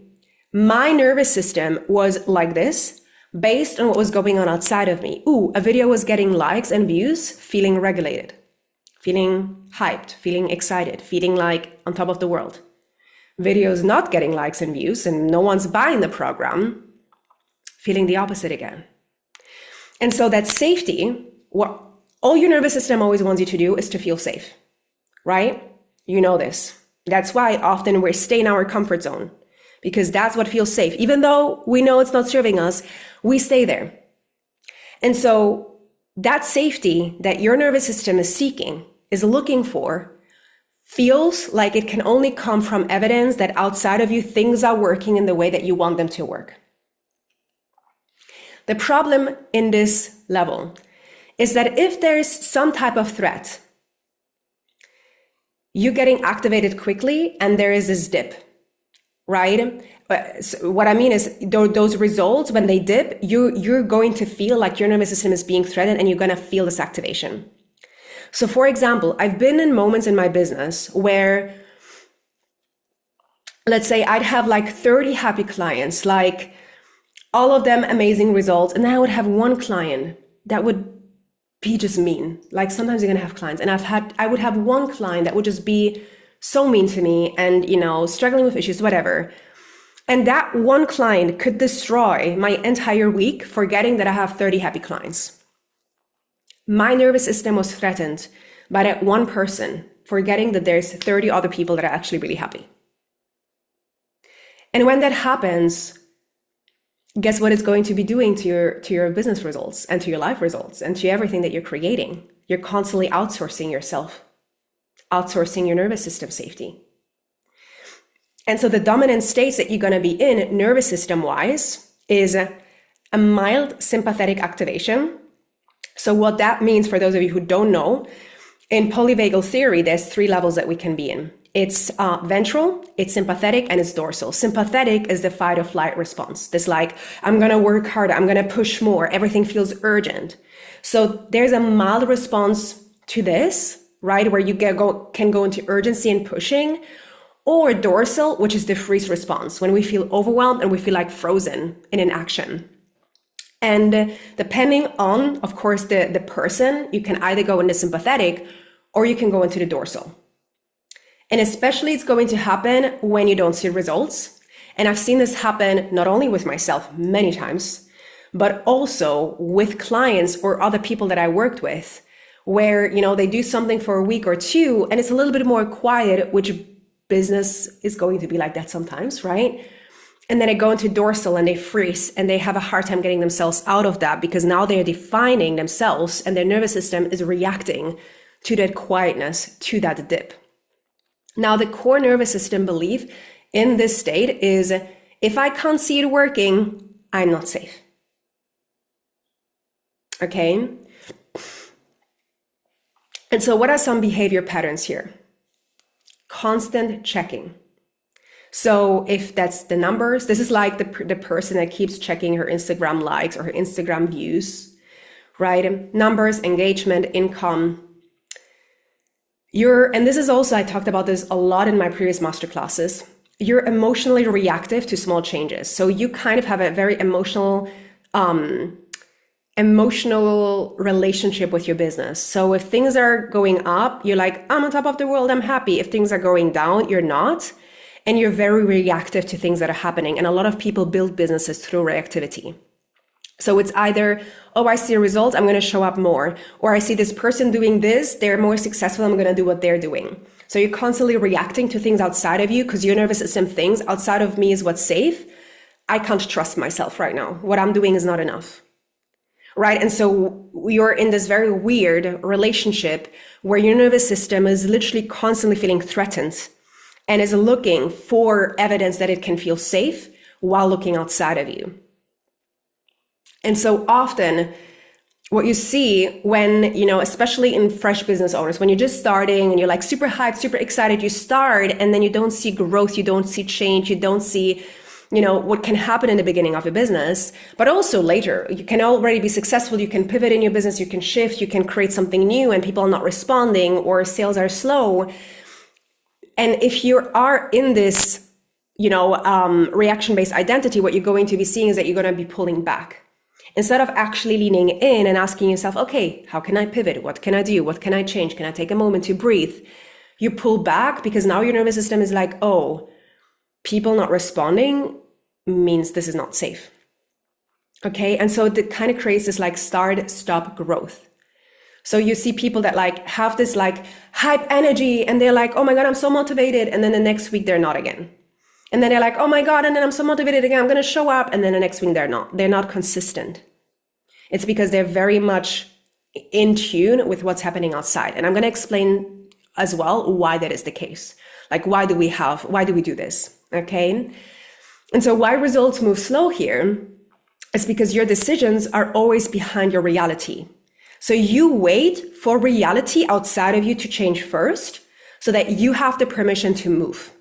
my nervous system was like this, based on what was going on outside of me. A video was getting likes and views, feeling regulated, feeling hyped, feeling excited, feeling like on top of the world. Videos not getting likes and views and no one's buying the program, feeling the opposite again. And so that safety, what all your nervous system always wants you to do is to feel safe, right? You know this. That's why often we stay in our comfort zone, because that's what feels safe. Even though we know it's not serving us, we stay there. And so that safety that your nervous system is seeking, is looking for, feels like it can only come from evidence that outside of you, things are working in the way that you want them to work. The problem in this level is that if there is some type of threat, you're getting activated quickly and there is this dip. Right? So what I mean is those results, when they dip, you're going to feel like your nervous system is being threatened and you're going to feel this activation. So for example, I've been in moments in my business where, let's say I'd have like 30 happy clients, like all of them amazing results. And then I would have one client that would be just mean. Like sometimes you're going to have clients and I would have one client that would just be so mean to me and, struggling with issues, whatever. And that one client could destroy my entire week, forgetting that I have 30 happy clients. My nervous system was threatened by that one person, forgetting that there's 30 other people that are actually really happy. And when that happens, guess what it's going to be doing to your business results and to your life results and to everything that you're creating? You're constantly outsourcing yourself, outsourcing your nervous system safety. And so the dominant states that you're going to be in nervous system wise is a mild sympathetic activation. So what that means, for those of you who don't know, in polyvagal theory, there's 3 levels that we can be in. It's ventral, it's sympathetic, and it's dorsal. Sympathetic is the fight or flight response. This like, I'm going to work harder, I'm going to push more, everything feels urgent. So there's a mild response to this, right? Where you can go into urgency and pushing, or dorsal, which is the freeze response, when we feel overwhelmed and we feel like frozen in inaction. And depending on, of course, the person, you can either go into sympathetic or you can go into the dorsal. And especially it's going to happen when you don't see results. And I've seen this happen not only with myself many times, but also with clients or other people that I worked with, where, they do something for a week or two and it's a little bit more quiet, which business is going to be like that sometimes, right? And then they go into dorsal and they freeze and they have a hard time getting themselves out of that, because now they're defining themselves and their nervous system is reacting to that quietness, to that dip. Now, the core nervous system belief in this state is, if I can't see it working, I'm not safe. Okay? And so what are some behavior patterns here? Constant checking. So if that's the numbers, this is like the person that keeps checking her Instagram likes or her Instagram views, right? Numbers, engagement, income. And this is also, I talked about this a lot in my previous masterclasses. You're emotionally reactive to small changes. So you kind of have a very emotional relationship with your business. So if things are going up, you're like, I'm on top of the world, I'm happy. If things are going down, you're not. And you're very reactive to things that are happening. And a lot of people build businesses through reactivity. So it's either, oh, I see a result, I'm going to show up more. Or I see this person doing this, they're more successful, I'm going to do what they're doing. So you're constantly reacting to things outside of you, because your nervous system thinks outside of me is what's safe. I can't trust myself right now. What I'm doing is not enough. Right? And so you're in this very weird relationship where your nervous system is literally constantly feeling threatened and is looking for evidence that it can feel safe while looking outside of you. And so often what you see when, especially in fresh business owners, when you're just starting and you're like super hyped, super excited, you start and then you don't see growth, you don't see change, you don't see, what can happen in the beginning of your business, but also later. You can already be successful, you can pivot in your business, you can shift, you can create something new and people are not responding or sales are slow. And if you are in this, reaction-based identity, what you're going to be seeing is that you're going to be pulling back. Instead of actually leaning in and asking yourself, okay, how can I pivot? What can I do? What can I change? Can I take a moment to breathe? You pull back because now your nervous system is like, oh, people not responding means this is not safe. Okay. And so it kind of creates this like start, stop growth. So you see people that like have this like hype energy and they're like, oh my God, I'm so motivated. And then the next week they're not again. And then they're like, oh my God, and then I'm so motivated again, I'm going to show up. And then the next week they're not consistent. It's because they're very much in tune with what's happening outside. And I'm going to explain as well why that is the case. Like, why do we do this? Okay. And so why results move slow here is because your decisions are always behind your reality. So you wait for reality outside of you to change first so that you have the permission to move.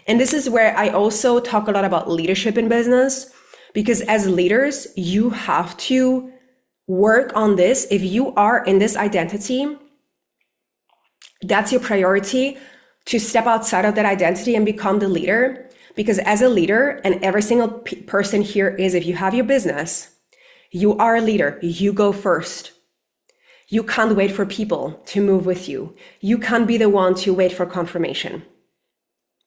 And this is where I also talk a lot about leadership in business, because as leaders, you have to work on this. If you are in this identity, that's your priority, to step outside of that identity and become the leader. Because as a leader, and every single person here is, if you have your business, you are a leader. You go first. You can't wait for people to move with you. You can't be the one to wait for confirmation.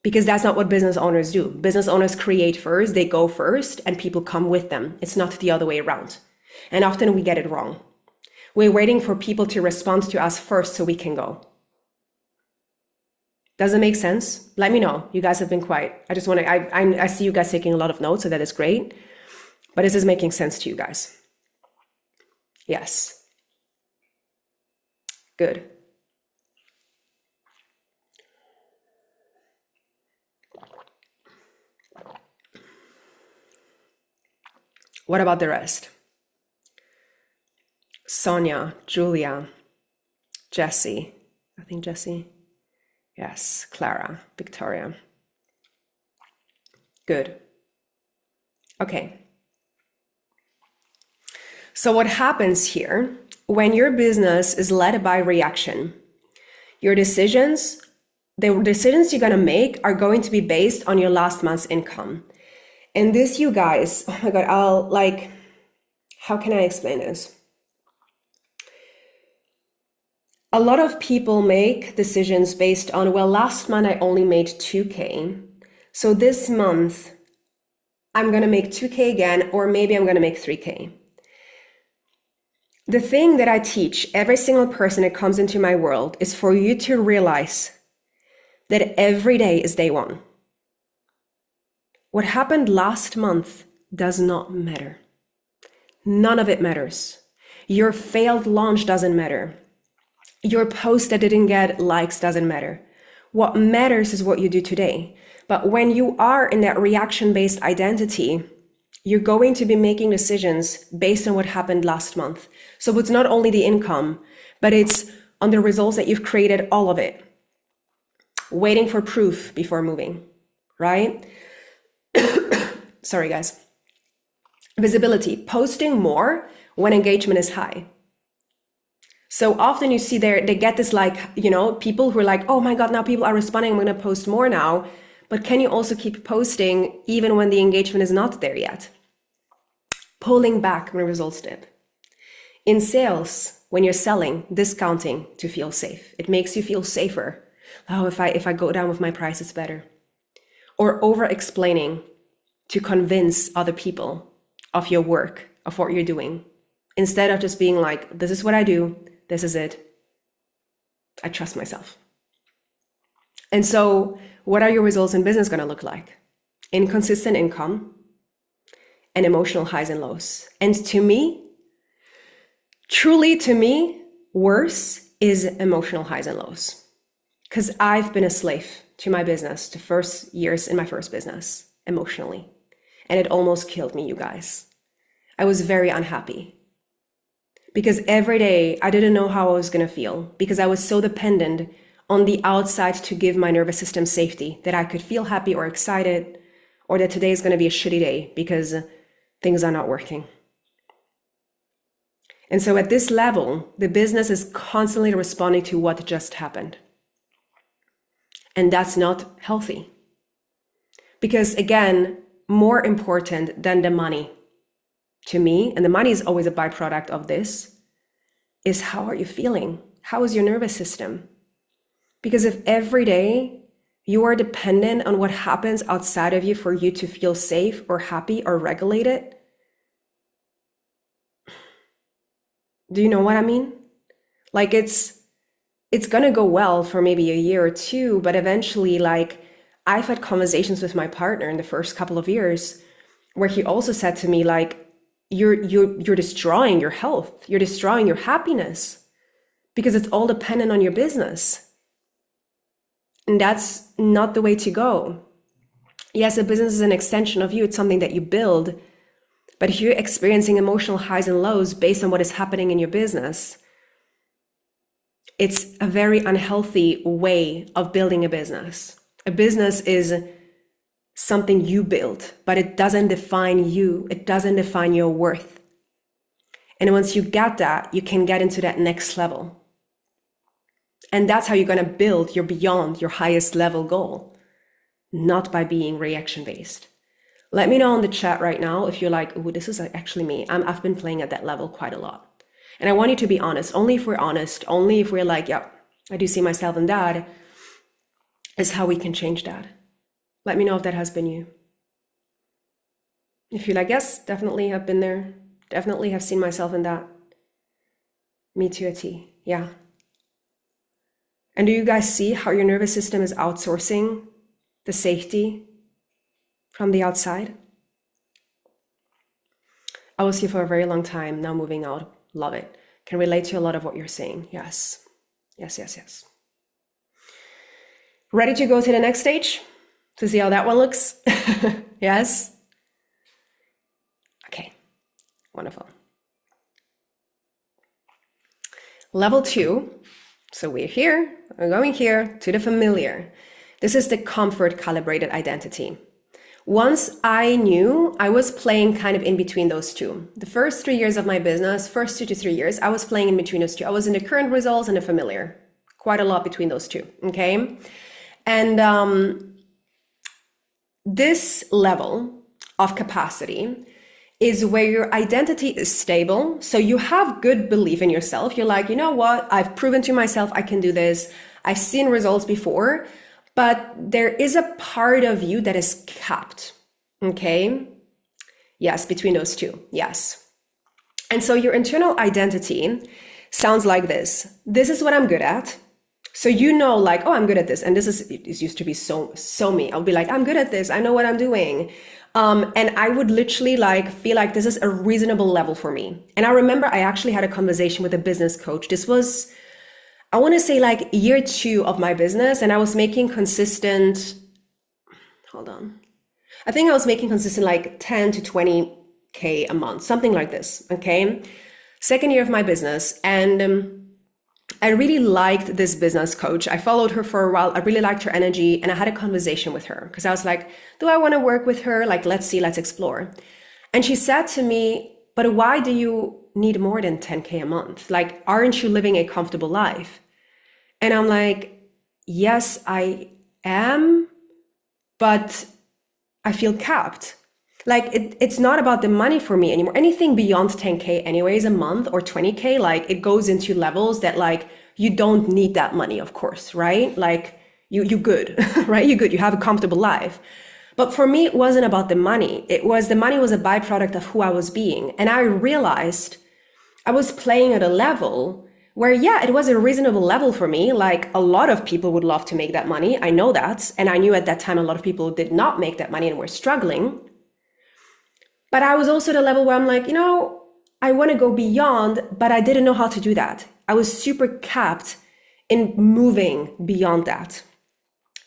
because that's not what business owners do. Business owners create first, they go first, and people come with them. It's not the other way around. And often we get it wrong. We're waiting for people to respond to us first so we can go. Does it make sense? Let me know. You guys have been quiet. I just want to, I see you guys taking a lot of notes, so that is great. But is this making sense to you guys? Yes. Good. What about the rest? Sonia, Julia, Jessie. I think Jessie. Yes, Clara, Victoria. Good. Okay. So what happens here when your business is led by reaction? Your decisions, the decisions you're going to make are going to be based on your last month's income. And this, you guys, oh my God, how can I explain this? A lot of people make decisions based on, well, last month I only made 2K. So this month I'm going to make 2K again, or maybe I'm going to make 3K. The thing that I teach every single person that comes into my world is for you to realize that every day is day one. What happened last month does not matter. None of it matters. Your failed launch doesn't matter. Your post that didn't get likes doesn't matter. What matters is what you do today. But when you are in that reaction-based identity, you're going to be making decisions based on what happened last month. So it's not only the income, but it's on the results that you've created, all of it. Waiting for proof before moving, right? Sorry, guys. Visibility, posting more when engagement is high. So often you see they get this people who are like, oh my God, now people are responding, I'm going to post more now. But can you also keep posting even when the engagement is not there yet? Pulling back when results dip. In sales, when you're selling, discounting to feel safe. It makes you feel safer. Oh, if I go down with my price, it's better. Or over-explaining to convince other people of your work, of what you're doing. Instead of just being like, this is what I do. This is it. I trust myself. And so what are your results in business going to look like? Inconsistent income and emotional highs and lows. And to me, truly to me, worse is emotional highs and lows. Because I've been a slave to my business, the first years in my first business, emotionally. And it almost killed me, you guys. I was very unhappy. Because every day I didn't know how I was going to feel, because I was so dependent on the outside to give my nervous system safety, that I could feel happy or excited, or that today is going to be a shitty day because things are not working. And so at this level, the business is constantly responding to what just happened. And that's not healthy. Because again, more important than the money to me, and the money is always a byproduct of this, is how are you feeling? How is your nervous system? Because if every day you are dependent on what happens outside of you for you to feel safe or happy or regulated, do you know what I mean? Like it's gonna go well for maybe a year or two, but eventually, like, I've had conversations with my partner in the first couple of years where he also said to me, like, you're destroying your health, you're destroying your happiness, because it's all dependent on your business. And that's not the way to go. Yes, a business is an extension of you, it's something that you build, but if you're experiencing emotional highs and lows based on what is happening in your business, it's a very unhealthy way of building a business. A business is something you build, but it doesn't define you. It doesn't define your worth. And once you get that, you can get into that next level. And that's how you're going to build your beyond, your highest level goal, not by being reaction-based. Let me know in the chat right now if you're like, oh, this is actually me. I've been playing at that level quite a lot. And I want you to be honest. Only if we're honest, only if we're like, yeah, I do see myself in that, is how we can change that. Let me know if that has been you. If you're like, yes, definitely have been there. Definitely have seen myself in that. Me too, a T. Yeah. And do you guys see how your nervous system is outsourcing the safety from the outside? I was here for a very long time, now moving out. Love it. Can relate to a lot of what you're saying. Yes. Yes, yes, yes. Ready to go to the next stage? To see how that one looks? Yes? Okay. Wonderful. Level 2. So we're here. We're going here to the familiar. This is the comfort calibrated identity. Once I knew, I was playing kind of in between those two. The first 3 years of my business, first 2 to 3 years, I was playing in between those two. I was in the current results and the familiar. Quite a lot between those two, okay? And this level of capacity is where your identity is stable. So you have good belief in yourself. You're like, you know what? I've proven to myself I can do this. I've seen results before. But there is a part of you that is capped, okay? Yes, between those two, yes. And so your internal identity sounds like this. This is what I'm good at. So you know, like, oh, I'm good at this. And it used to be so me. I would be like, I'm good at this. I know what I'm doing. And I would literally like feel like this is a reasonable level for me. And I remember I actually had a conversation with a business coach. This was, I want to say like year 2 of my business, and I was making consistent, I think I was making consistent like 10 to 20K a month, something like this, okay? Second year of my business, and I really liked this business coach. I followed her for a while. I really liked her energy, and I had a conversation with her because I was like, do I want to work with her? Like, let's see, let's explore. And she said to me, but why do you need more than 10K a month? Like, aren't you living a comfortable life? And I'm like, yes, I am, but I feel capped. Like it's not about the money for me anymore. Anything beyond 10K anyways a month or 20K, like it goes into levels that like you don't need that money, of course, right? Like you good, right? You good, you have a comfortable life. But for me, it wasn't about the money. The money was a byproduct of who I was being. And I realized I was playing at a level where, yeah, it was a reasonable level for me. Like a lot of people would love to make that money. I know that. And I knew at that time a lot of people did not make that money and were struggling. But I was also at a level where I'm like, you know, I want to go beyond, but I didn't know how to do that. I was super capped in moving beyond that.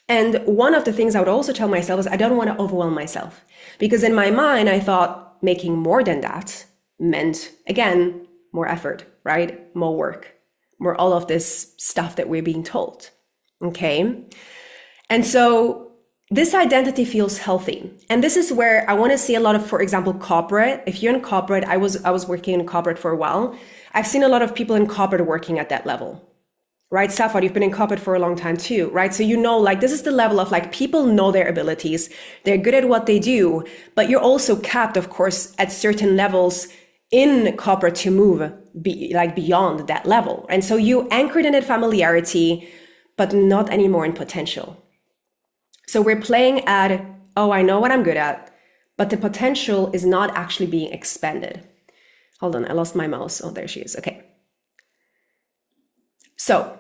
And one of the things I would also tell myself is I don't want to overwhelm myself. Because in my mind, I thought making more than that meant, again, more effort, right? More work. More all of this stuff that we're being told, okay? And so this identity feels healthy. And this is where I want to see a lot of, for example, corporate. If you're in corporate, I was working in corporate for a while. I've seen a lot of people in corporate working at that level, right? Safar, you've been in corporate for a long time too, right? So you know, like this is the level of like people know their abilities. They're good at what they do, but you're also capped, of course, at certain levels in corporate to move beyond that level. And so you anchored in that familiarity, but not anymore in potential. So we're playing at, oh, I know what I'm good at, but the potential is not actually being expanded. Hold on, I lost my mouse. Oh, there she is. Okay. So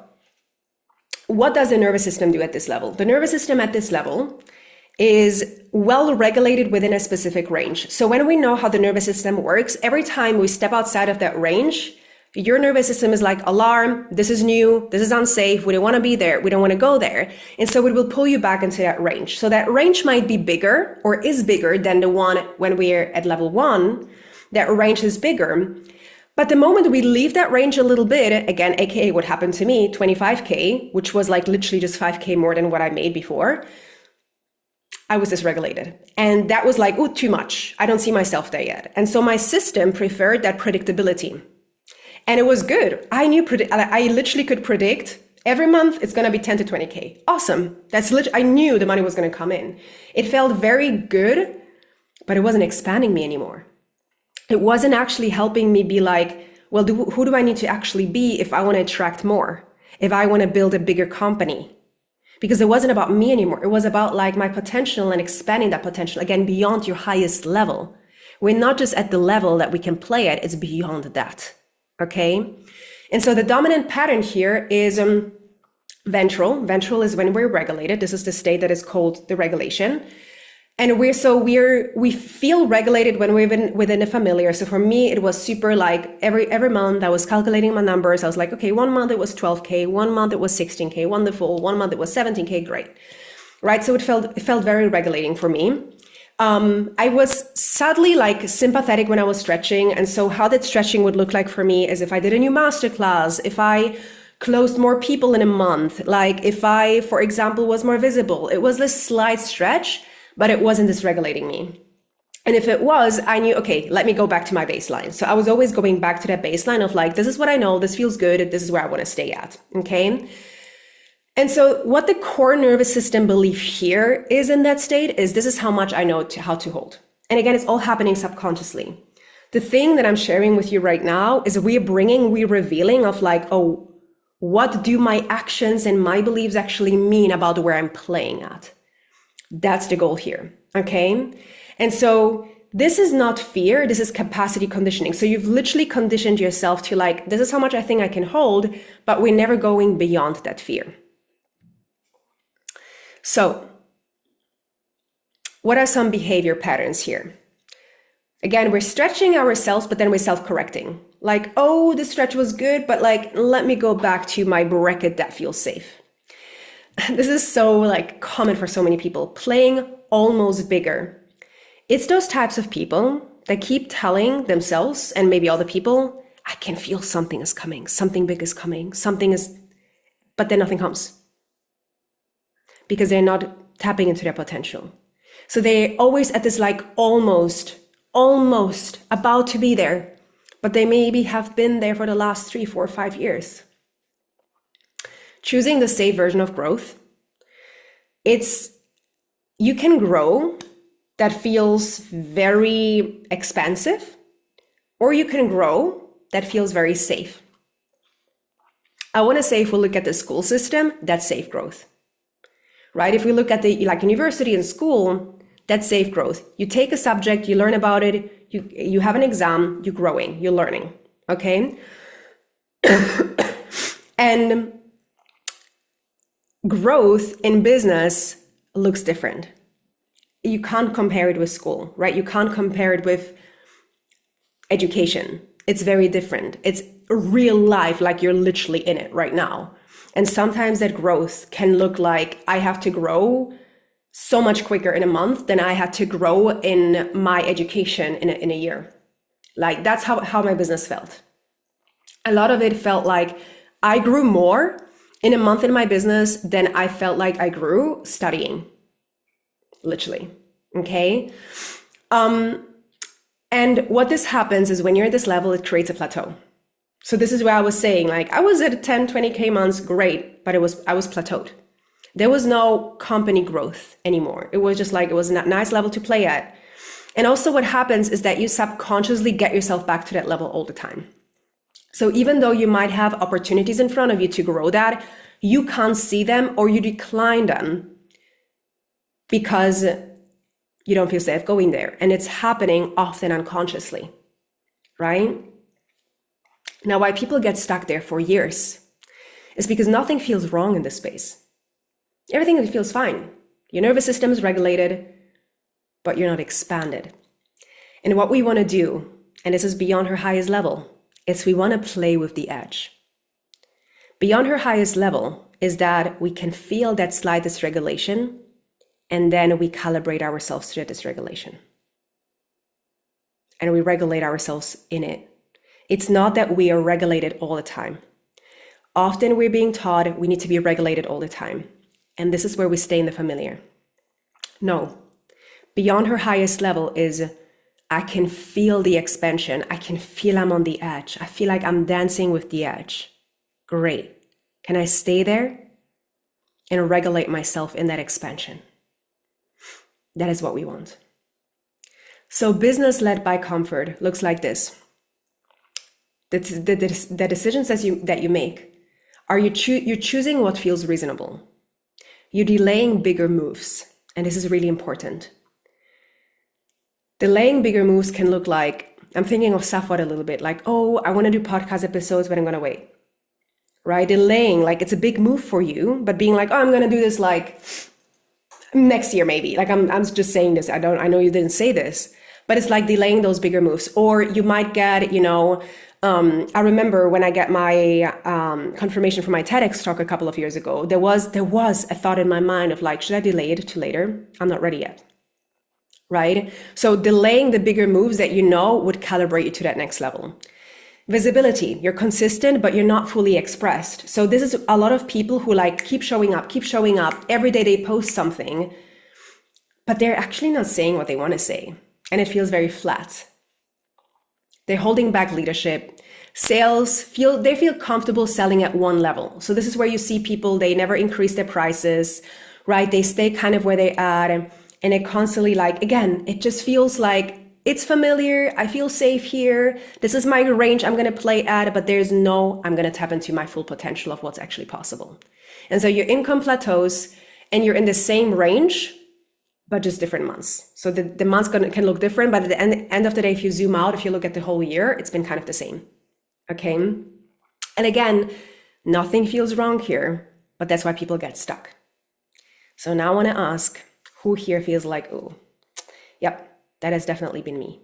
what does the nervous system do at this level? The nervous system at this level is well regulated within a specific range. So when we know how the nervous system works, every time we step outside of that range, your nervous system is like, alarm, this is new, this is unsafe, we don't want to be there, we don't want to go there. And so it will pull you back into that range. So that range might be bigger or is bigger than the one when we're at level 1. That range is bigger. But the moment we leave that range a little bit, again, AKA what happened to me, 25K, which was like literally just 5K more than what I made before, I was dysregulated. And that was like, oh, too much. I don't see myself there yet. And so my system preferred that predictability. And it was good. I literally could predict every month it's going to be 10 to 20K. Awesome. I knew the money was going to come in. It felt very good, but it wasn't expanding me anymore. It wasn't actually helping me be like, well, who do I need to actually be if I want to attract more? If I want to build a bigger company? because it wasn't about me anymore. It was about like my potential and expanding that potential again beyond your highest level. We're not just at the level that we can play at, it's beyond that. Okay. And so the dominant pattern here is ventral. Ventral is when we're regulated. This is the state that is called the regulation. And we feel regulated when we're within a familiar. So for me, it was super like every month I was calculating my numbers. I was like, okay, 1 month it was 12K, 1 month it was 16K, wonderful. 1 month it was 17K, great. Right. So it felt very regulating for me. I was sadly like sympathetic when I was stretching. And so how that stretching would look like for me is if I did a new masterclass, if I closed more people in a month, like if I, for example, was more visible, it was this slight stretch, but it wasn't dysregulating me. And if it was, I knew, okay, let me go back to my baseline. So I was always going back to that baseline of like, this is what I know, this feels good, this is where I want to stay at, okay? And so what the core nervous system belief here is in that state is this is how much I know how to hold. And again, it's all happening subconsciously. The thing that I'm sharing with you right now is we're revealing of like, oh, what do my actions and my beliefs actually mean about where I'm playing at? That's the goal here, okay? And so this is not fear, this is capacity conditioning. So you've literally conditioned yourself to like, this is how much I think I can hold, but we're never going beyond that fear. So what are some behavior patterns here? Again, we're stretching ourselves, but then we're self-correcting. Like, oh, this stretch was good, but like, let me go back to my bracket that feels safe. This is so like common for so many people, playing almost bigger. It's those types of people that keep telling themselves and maybe other people, I can feel something is coming, something big is coming, but then nothing comes because they're not tapping into their potential. So they're always at this like almost about to be there, but they maybe have been there for the last 3, 4, 5 years. Choosing the safe version of growth, you can grow that feels very expansive, or you can grow that feels very safe. I want to say if we look at the school system, that's safe growth, right? If we look at the like university and school, that's safe growth. You take a subject, you learn about it, you have an exam, you're growing, you're learning, okay? And growth in business looks different. You can't compare it with school, right? You can't compare it with education. It's very different. It's real life, like you're literally in it right now. And sometimes that growth can look like I have to grow so much quicker in a month than I had to grow in my education in a year. Like that's how my business felt. A lot of it felt like I grew more in a month in my business than I felt like I grew studying, literally, okay? And what this happens is when you're at this level, it creates a plateau. So this is where I was saying, like, I was at 10, 20K months, great, but I was plateaued. There was no company growth anymore. It was just like, it was a nice level to play at. And also what happens is that you subconsciously get yourself back to that level all the time. So even though you might have opportunities in front of you to grow that, you can't see them or you decline them because you don't feel safe going there. And it's happening often unconsciously, right? Now, why people get stuck there for years is because nothing feels wrong in this space. Everything feels fine. Your nervous system is regulated, but you're not expanded. And what we want to do, and this is beyond her highest level, is we want to play with the edge. Beyond her highest level is that we can feel that slight dysregulation, and then we calibrate ourselves to that dysregulation. And we regulate ourselves in it. It's not that we are regulated all the time. Often we're being taught we need to be regulated all the time. And this is where we stay in the familiar. No. Beyond her highest level is I can feel the expansion. I can feel I'm on the edge. I feel like I'm dancing with the edge. Great. Can I stay there and regulate myself in that expansion? That is what we want. So business led by comfort looks like this. The decisions that you make, you're choosing what feels reasonable. you're delaying bigger moves. And this is really important. Delaying bigger moves can look like, I'm thinking of Safwat a little bit, like, oh, I want to do podcast episodes, but I'm going to wait. Right? Delaying, like it's a big move for you, but being like, oh, I'm going to do this like next year maybe. Like I'm just saying this. I know you didn't say this, but it's like delaying those bigger moves. Or you might get, I remember when I get my confirmation for my TEDx talk a couple of years ago, there was a thought in my mind of like, should I delay it to later? I'm not ready yet. Right? So delaying the bigger moves that would calibrate you to that next level. Visibility, you're consistent, but you're not fully expressed. So this is a lot of people who like keep showing up. Every day they post something, but they're actually not saying what they want to say. And it feels very flat. They're holding back leadership. Sales they feel comfortable selling at one level. So this is where you see people, they never increase their prices, right? They stay kind of where they're at. And it constantly like, again, it just feels like it's familiar. I feel safe here. This is my range I'm going to play at, but I'm going to tap into my full potential of what's actually possible. And so your income plateaus and you're in the same range, but just different months. So the months can look different, but at the end of the day, if you zoom out, if you look at the whole year, it's been kind of the same. Okay. And again, nothing feels wrong here, but that's why people get stuck. So now I want to ask, who here feels like, oh, yep, that has definitely been me.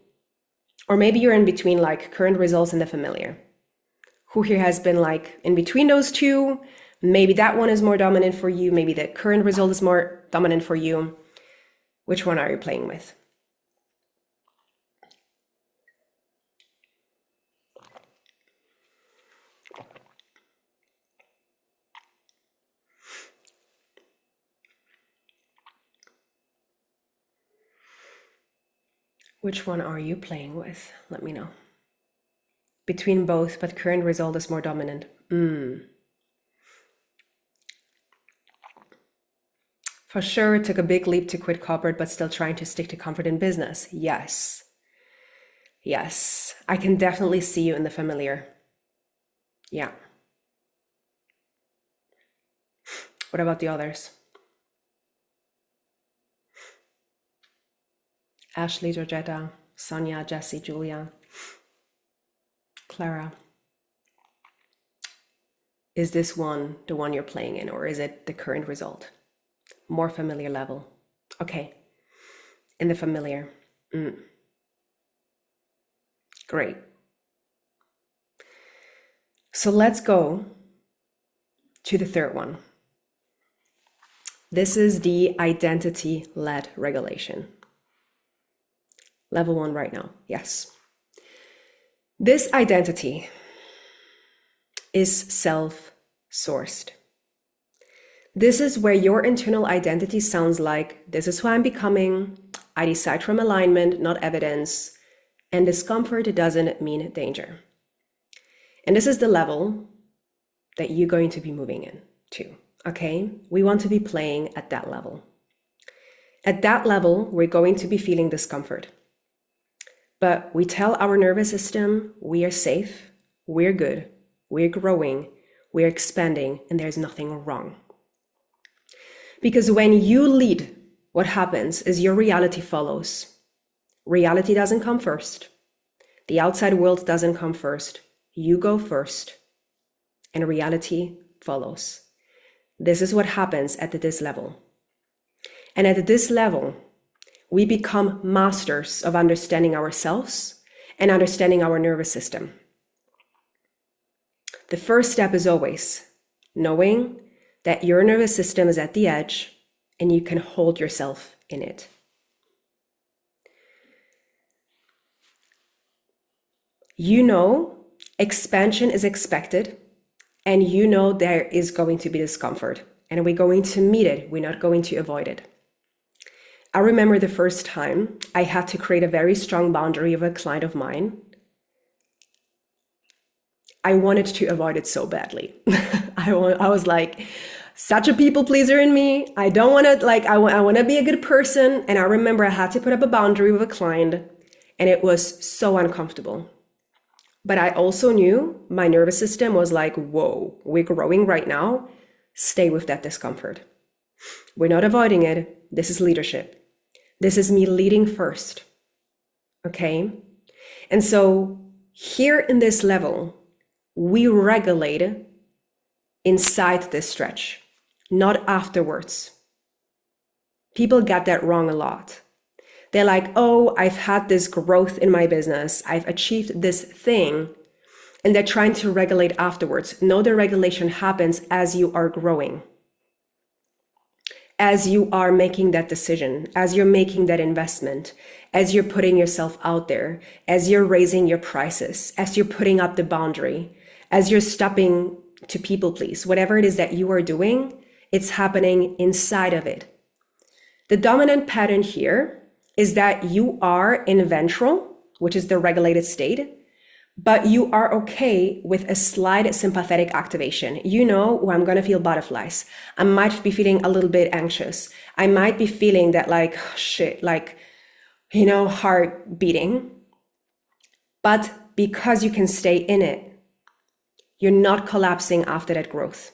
Or maybe you're in between like current results and the familiar. Who here has been like in between those two? Maybe that one is more dominant for you. Maybe the current result is more dominant for you. Which one are you playing with? Which one are you playing with? Let me know. Between both, but current result is more dominant. For sure, it took a big leap to quit corporate, but still trying to stick to comfort in business. Yes. Yes, I can definitely see you in the familiar. Yeah. What about the others? Ashley, Georgetta, Sonia, Jessie, Julia, Clara. Is this one the one you're playing in, or is it the current result? More familiar level. Okay. In the familiar. Great. So let's go to the third one. This is the identity-led regulation. Level 1 right now. Yes. This identity is self-sourced. This is where your internal identity sounds like, this is who I'm becoming. I decide from alignment, not evidence. And discomfort doesn't mean danger. And this is the level that you're going to be moving into. Okay? We want to be playing at that level. At that level, we're going to be feeling discomfort. But we tell our nervous system, we are safe, we're good, we're growing, we're expanding, and there's nothing wrong. Because when you lead, what happens is your reality follows. Reality doesn't come first. The outside world doesn't come first. You go first, and reality follows. This is what happens at this level. And at this level, we become masters of understanding ourselves and understanding our nervous system. The first step is always knowing that your nervous system is at the edge and you can hold yourself in it. You know expansion is expected, and you know there is going to be discomfort, and we're going to meet it. We're not going to avoid it. I remember the first time I had to create a very strong boundary with a client of mine. I wanted to avoid it so badly. I was like, such a people pleaser in me. I don't want to, like, I want to be a good person. And I remember I had to put up a boundary with a client, and it was so uncomfortable. But I also knew my nervous system was like, whoa, we're growing right now. Stay with that discomfort. We're not avoiding it. This is leadership. This is me leading first. Okay? And so here in this level, we regulate inside this stretch, not afterwards. People get that wrong a lot. They're like, oh, I've had this growth in my business. I've achieved this thing. And they're trying to regulate afterwards. No, the regulation happens as you are growing, as you are making that decision, as you're making that investment, as you're putting yourself out there, as you're raising your prices, as you're putting up the boundary, as you're stopping to people please. Whatever it is that you are doing, it's happening inside of it. The dominant pattern here is that you are in ventral, which is the regulated state, but you are okay with a slight sympathetic activation. You know, oh, I'm going to feel butterflies. I might be feeling a little bit anxious. I might be feeling that like, shit, like, you know, heart beating. But because you can stay in it, you're not collapsing after that growth.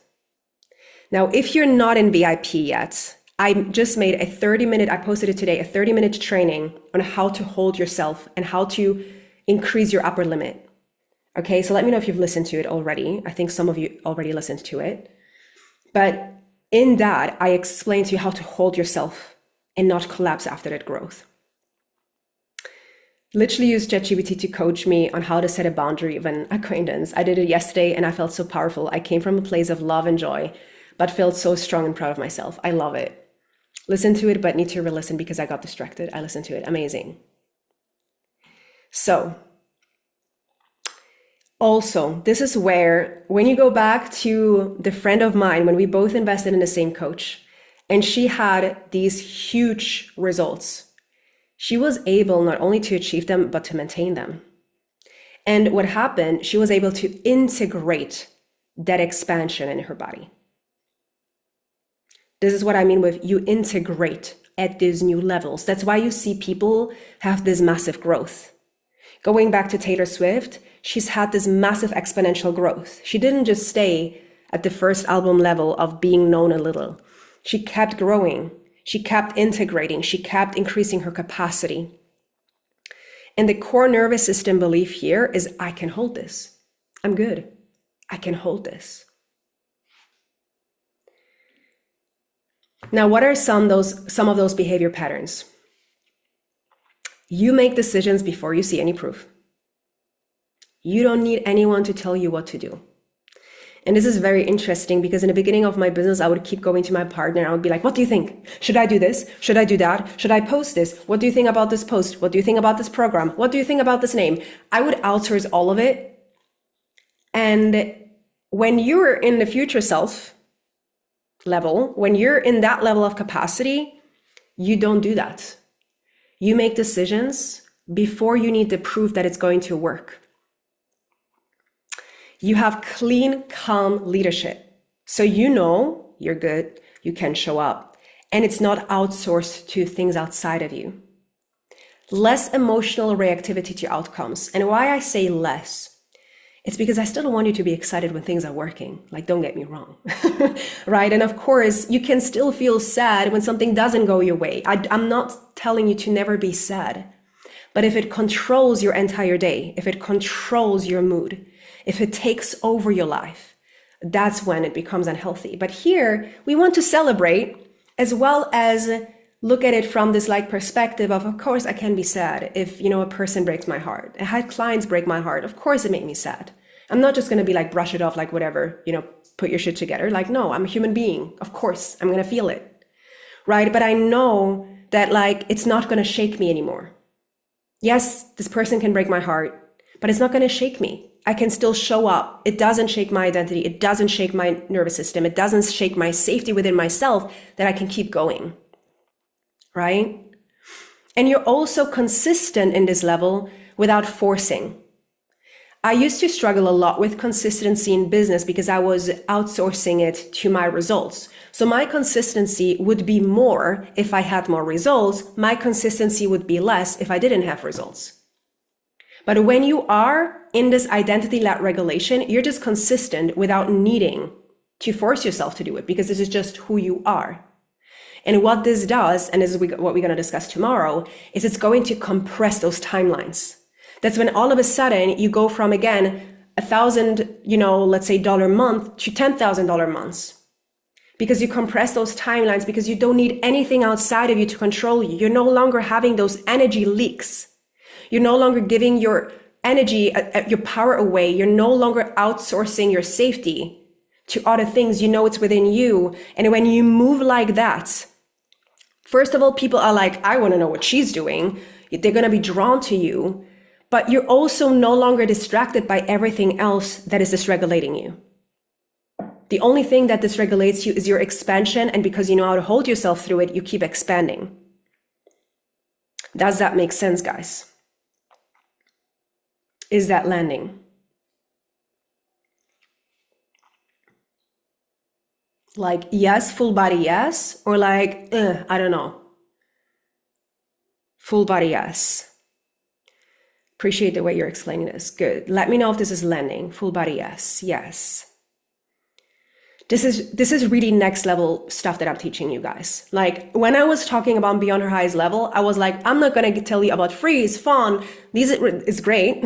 Now, if you're not in VIP yet, I just made a 30-minute, I posted it today, a 30-minute training on how to hold yourself and how to increase your upper limit. Okay, so let me know if you've listened to it already. I think some of you already listened to it. But in that, I explained to you how to hold yourself and not collapse after that growth. Literally use ChatGPT to coach me on how to set a boundary of an acquaintance. I did it yesterday and I felt so powerful. I came from a place of love and joy, but felt so strong and proud of myself. I love it. Listen to it, but need to re-listen because I got distracted. I listened to it. Amazing. So, also, this is where, when you go back to the friend of mine, when we both invested in the same coach, and she had these huge results, she was able not only to achieve them, but to maintain them. And what happened, she was able to integrate that expansion in her body. This is what I mean with you integrate at these new levels. That's why you see people have this massive growth. Going back to Taylor Swift, she's had this massive exponential growth. She didn't just stay at the first album level of being known a little. She kept growing. She kept integrating. She kept increasing her capacity. And the core nervous system belief here is, I can hold this. I'm good. I can hold this. Now, what are some of those behavior patterns? You make decisions before you see any proof. You don't need anyone to tell you what to do. And this is very interesting because in the beginning of my business, I would keep going to my partner. I would be like, what do you think? Should I do this? Should I do that? Should I post this? What do you think about this post? What do you think about this program? What do you think about this name? I would outsource all of it. And when you're in the future self level, when you're in that level of capacity, you don't do that. You make decisions before you need the proof that it's going to work. You have clean, calm leadership. So you know you're good, you can show up, and it's not outsourced to things outside of you. Less emotional reactivity to outcomes. And why I say less, it's because I still don't want you to be excited when things are working. Like, don't get me wrong, right? And of course, you can still feel sad when something doesn't go your way. I'm not telling you to never be sad. But if it controls your entire day, if it controls your mood, if it takes over your life, that's when it becomes unhealthy. But here, we want to celebrate as well as look at it from this like perspective of course, I can be sad if, a person breaks my heart. I had clients break my heart. Of course, it made me sad. I'm not just going to be like, brush it off, like whatever, put your shit together. Like, no, I'm a human being. Of course, I'm going to feel it. Right. But I know that like, it's not going to shake me anymore. Yes, this person can break my heart, but it's not going to shake me. I can still show up. It doesn't shake my identity. It doesn't shake my nervous system. It doesn't shake my safety within myself that I can keep going. Right? And you're also consistent in this level without forcing. I used to struggle a lot with consistency in business because I was outsourcing it to my results. So my consistency would be more if I had more results. My consistency would be less if I didn't have results. But when you are in this identity-led regulation, you're just consistent without needing to force yourself to do it because this is just who you are. And what this does, and this is what we're going to discuss tomorrow, is it's going to compress those timelines. That's when all of a sudden you go from, again, $1,000, let's say dollar month to $10,000 months. Because you compress those timelines, because you don't need anything outside of you to control you. You're no longer having those energy leaks. You're no longer giving your energy, your power away. You're no longer outsourcing your safety to other things. You know it's within you. And when you move like that, first of all, people are like, I want to know what she's doing. They're going to be drawn to you. But you're also no longer distracted by everything else that is dysregulating you. The only thing that dysregulates you is your expansion, and because you know how to hold yourself through it, you keep expanding. Does that make sense, guys? Is that landing? Like, yes, full body, yes, or like, I don't know. Full body, yes. Appreciate the way you're explaining this. Good. Let me know if this is landing. Full body, yes, yes. This is really next level stuff that I'm teaching you guys. Like when I was talking about Beyond Her Highest Level, I was like, I'm not going to tell you about freeze, fawn. These is great.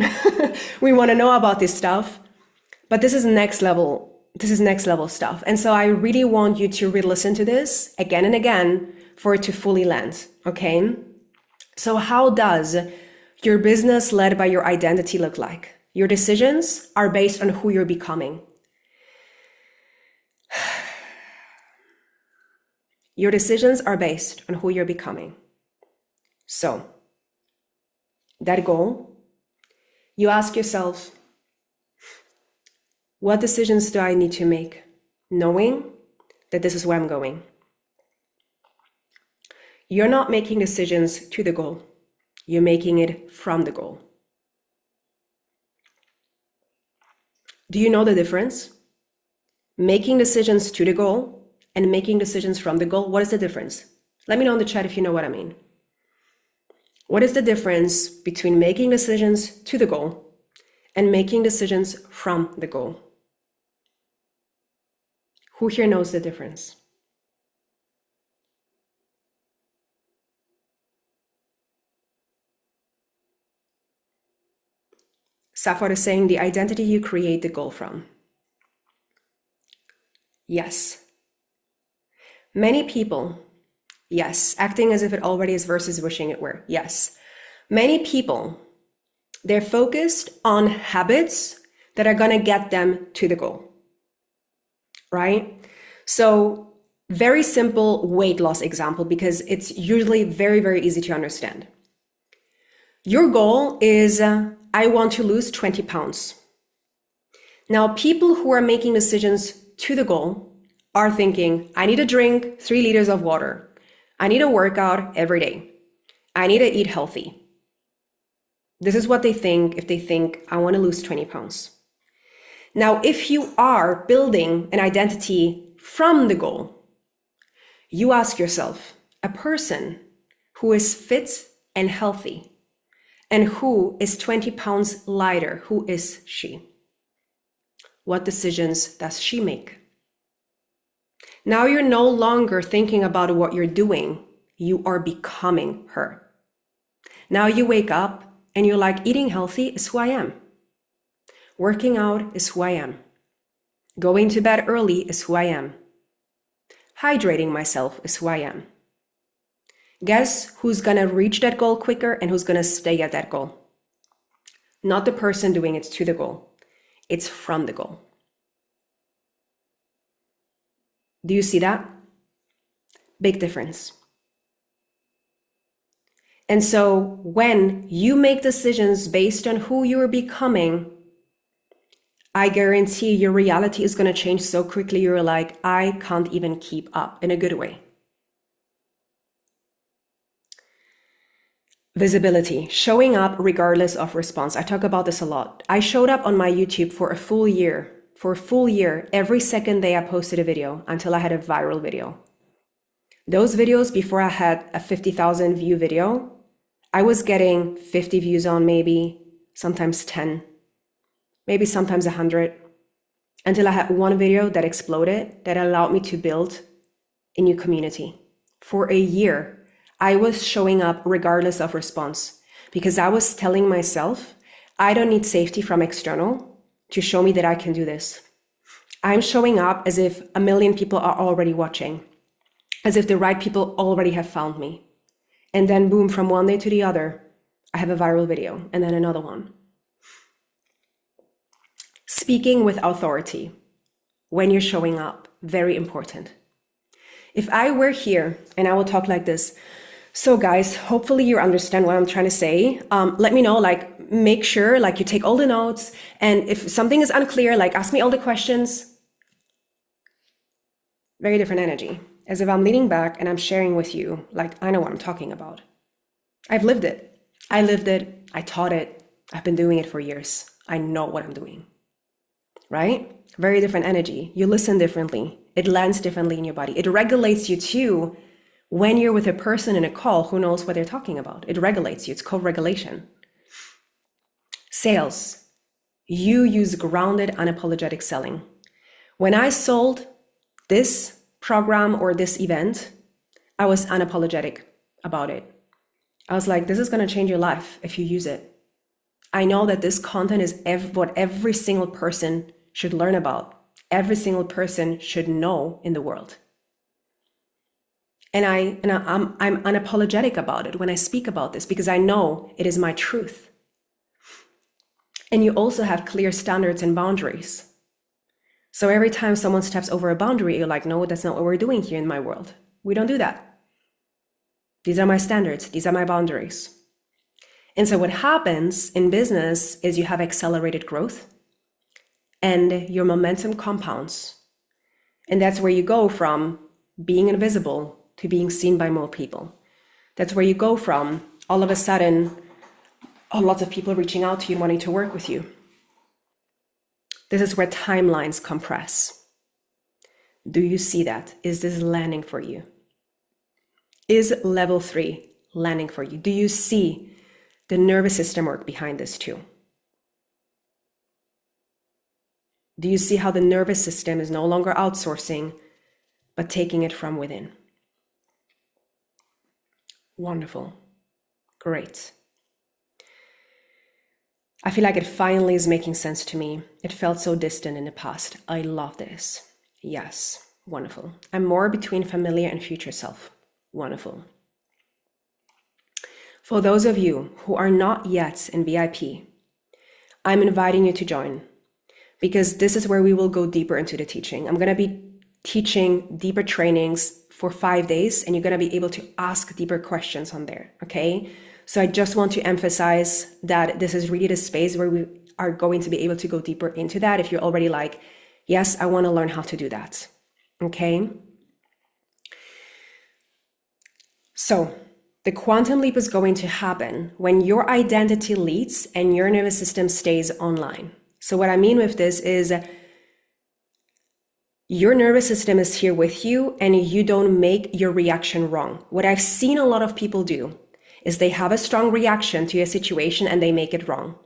We want to know about this stuff, but this is next level. This is next level stuff. And so I really want you to re-listen to this again and again for it to fully land. Okay. So how does your business led by your identity look like? Your decisions are based on who you're becoming. Your decisions are based on who you're becoming. So, that goal, you ask yourself, what decisions do I need to make, knowing that this is where I'm going? You're not making decisions to the goal. You're making it from the goal. Do you know the difference? Making decisions to the goal and making decisions from the goal. What is the difference? Let me know in the chat if you know what I mean. What is the difference between making decisions to the goal and making decisions from the goal? Who here knows the difference? Safar is saying the identity you create the goal from. Yes. Many people, yes, acting as if it already is versus wishing it were, yes. Many people, they're focused on habits that are gonna get them to the goal, right? So very simple weight loss example, because it's usually very, very easy to understand. Your goal is, I want to lose 20 pounds. Now, people who are making decisions to the goal are thinking, I need to drink 3 liters of water. I need to work out every day. I need to eat healthy. This is what they think if they think, I want to lose 20 pounds. Now, if you are building an identity from the goal, you ask yourself, a person who is fit and healthy and who is 20 pounds lighter, who is she? What decisions does she make? Now you're no longer thinking about what you're doing. You are becoming her. Now you wake up and you're like, eating healthy is who I am. Working out is who I am. Going to bed early is who I am. Hydrating myself is who I am. Guess who's gonna reach that goal quicker and who's gonna stay at that goal? Not the person doing it to the goal. It's from the goal. Do you see that? Big difference. And so when you make decisions based on who you're becoming, I guarantee your reality is going to change so quickly. You're like, I can't even keep up, in a good way. Visibility, showing up regardless of response. I talk about this a lot. I showed up on my YouTube for a full year. For a full year, every second day I posted a video until I had a viral video. Those videos, before I had a 50,000 view video, I was getting 50 views on, maybe, sometimes 10, maybe sometimes 100, until I had one video that exploded, that allowed me to build a new community For a year, I was showing up regardless of response because I was telling myself, I don't need safety from external to show me that I can do this. I'm showing up as if a million people are already watching, as if the right people already have found me. And then boom, from one day to the other, I have a viral video and then another one. Speaking with authority when you're showing up, very important. If I were here and I will talk like this, so guys, hopefully you understand what I'm trying to say. Let me know, like, make sure like you take all the notes, and if something is unclear, like ask me all the questions. Very different energy, as if I'm leaning back and I'm sharing with you, like I know what I'm talking about. I've lived it. I lived it. I taught it. I've been doing it for years. I know what I'm doing, right? Very different energy. You listen differently. It lands differently in your body. It regulates you too. When you're with a person in a call who knows what they're talking about, it regulates you. It's co-regulation. Sales. You use grounded, unapologetic selling. When I sold this program or this event, I was unapologetic about it. I was like, this is going to change your life if you use it. I know that this content is what every single person should learn about. Every single person should know in the world. And I'm unapologetic about it when I speak about this because I know it is my truth. And you also have clear standards and boundaries. So every time someone steps over a boundary, you're like, no, that's not what we're doing here in my world. We don't do that. These are my standards. These are my boundaries. And so what happens in business is you have accelerated growth and your momentum compounds. And that's where you go from being invisible to being seen by more people. That's where you go from all of a sudden, lots of people reaching out to you, wanting to work with you. This is where timelines compress. Do you see that? Is this landing for you? Is level 3 landing for you? Do you see the nervous system work behind this too? Do you see how the nervous system is no longer outsourcing, but taking it from within? Wonderful. Great. I feel like it finally is making sense to me. It felt so distant in the past. I love this. Yes. Wonderful. I'm more between familiar and future self. Wonderful. For those of you who are not yet in VIP, I'm inviting you to join because this is where we will go deeper into the teaching. I'm going to be teaching deeper trainings for 5 days, and you're going to be able to ask deeper questions on there. Okay. So I just want to emphasize that this is really the space where we are going to be able to go deeper into that. If you're already like, yes, I want to learn how to do that. Okay. So the quantum leap is going to happen when your identity leads and your nervous system stays online. So what I mean with this is your nervous system is here with you and you don't make your reaction wrong. What I've seen a lot of people do is they have a strong reaction to a situation and they make it wrong.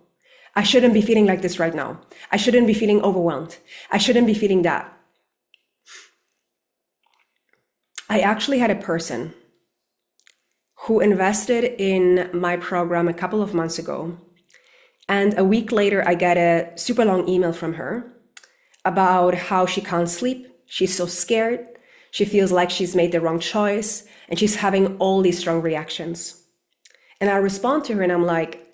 I shouldn't be feeling like this right now. I shouldn't be feeling overwhelmed. I shouldn't be feeling that. I actually had a person who invested in my program a couple of months ago. And a week later, I get a super long email from her about how she can't sleep. She's so scared. She feels like she's made the wrong choice and she's having all these strong reactions. And I respond to her and I'm like,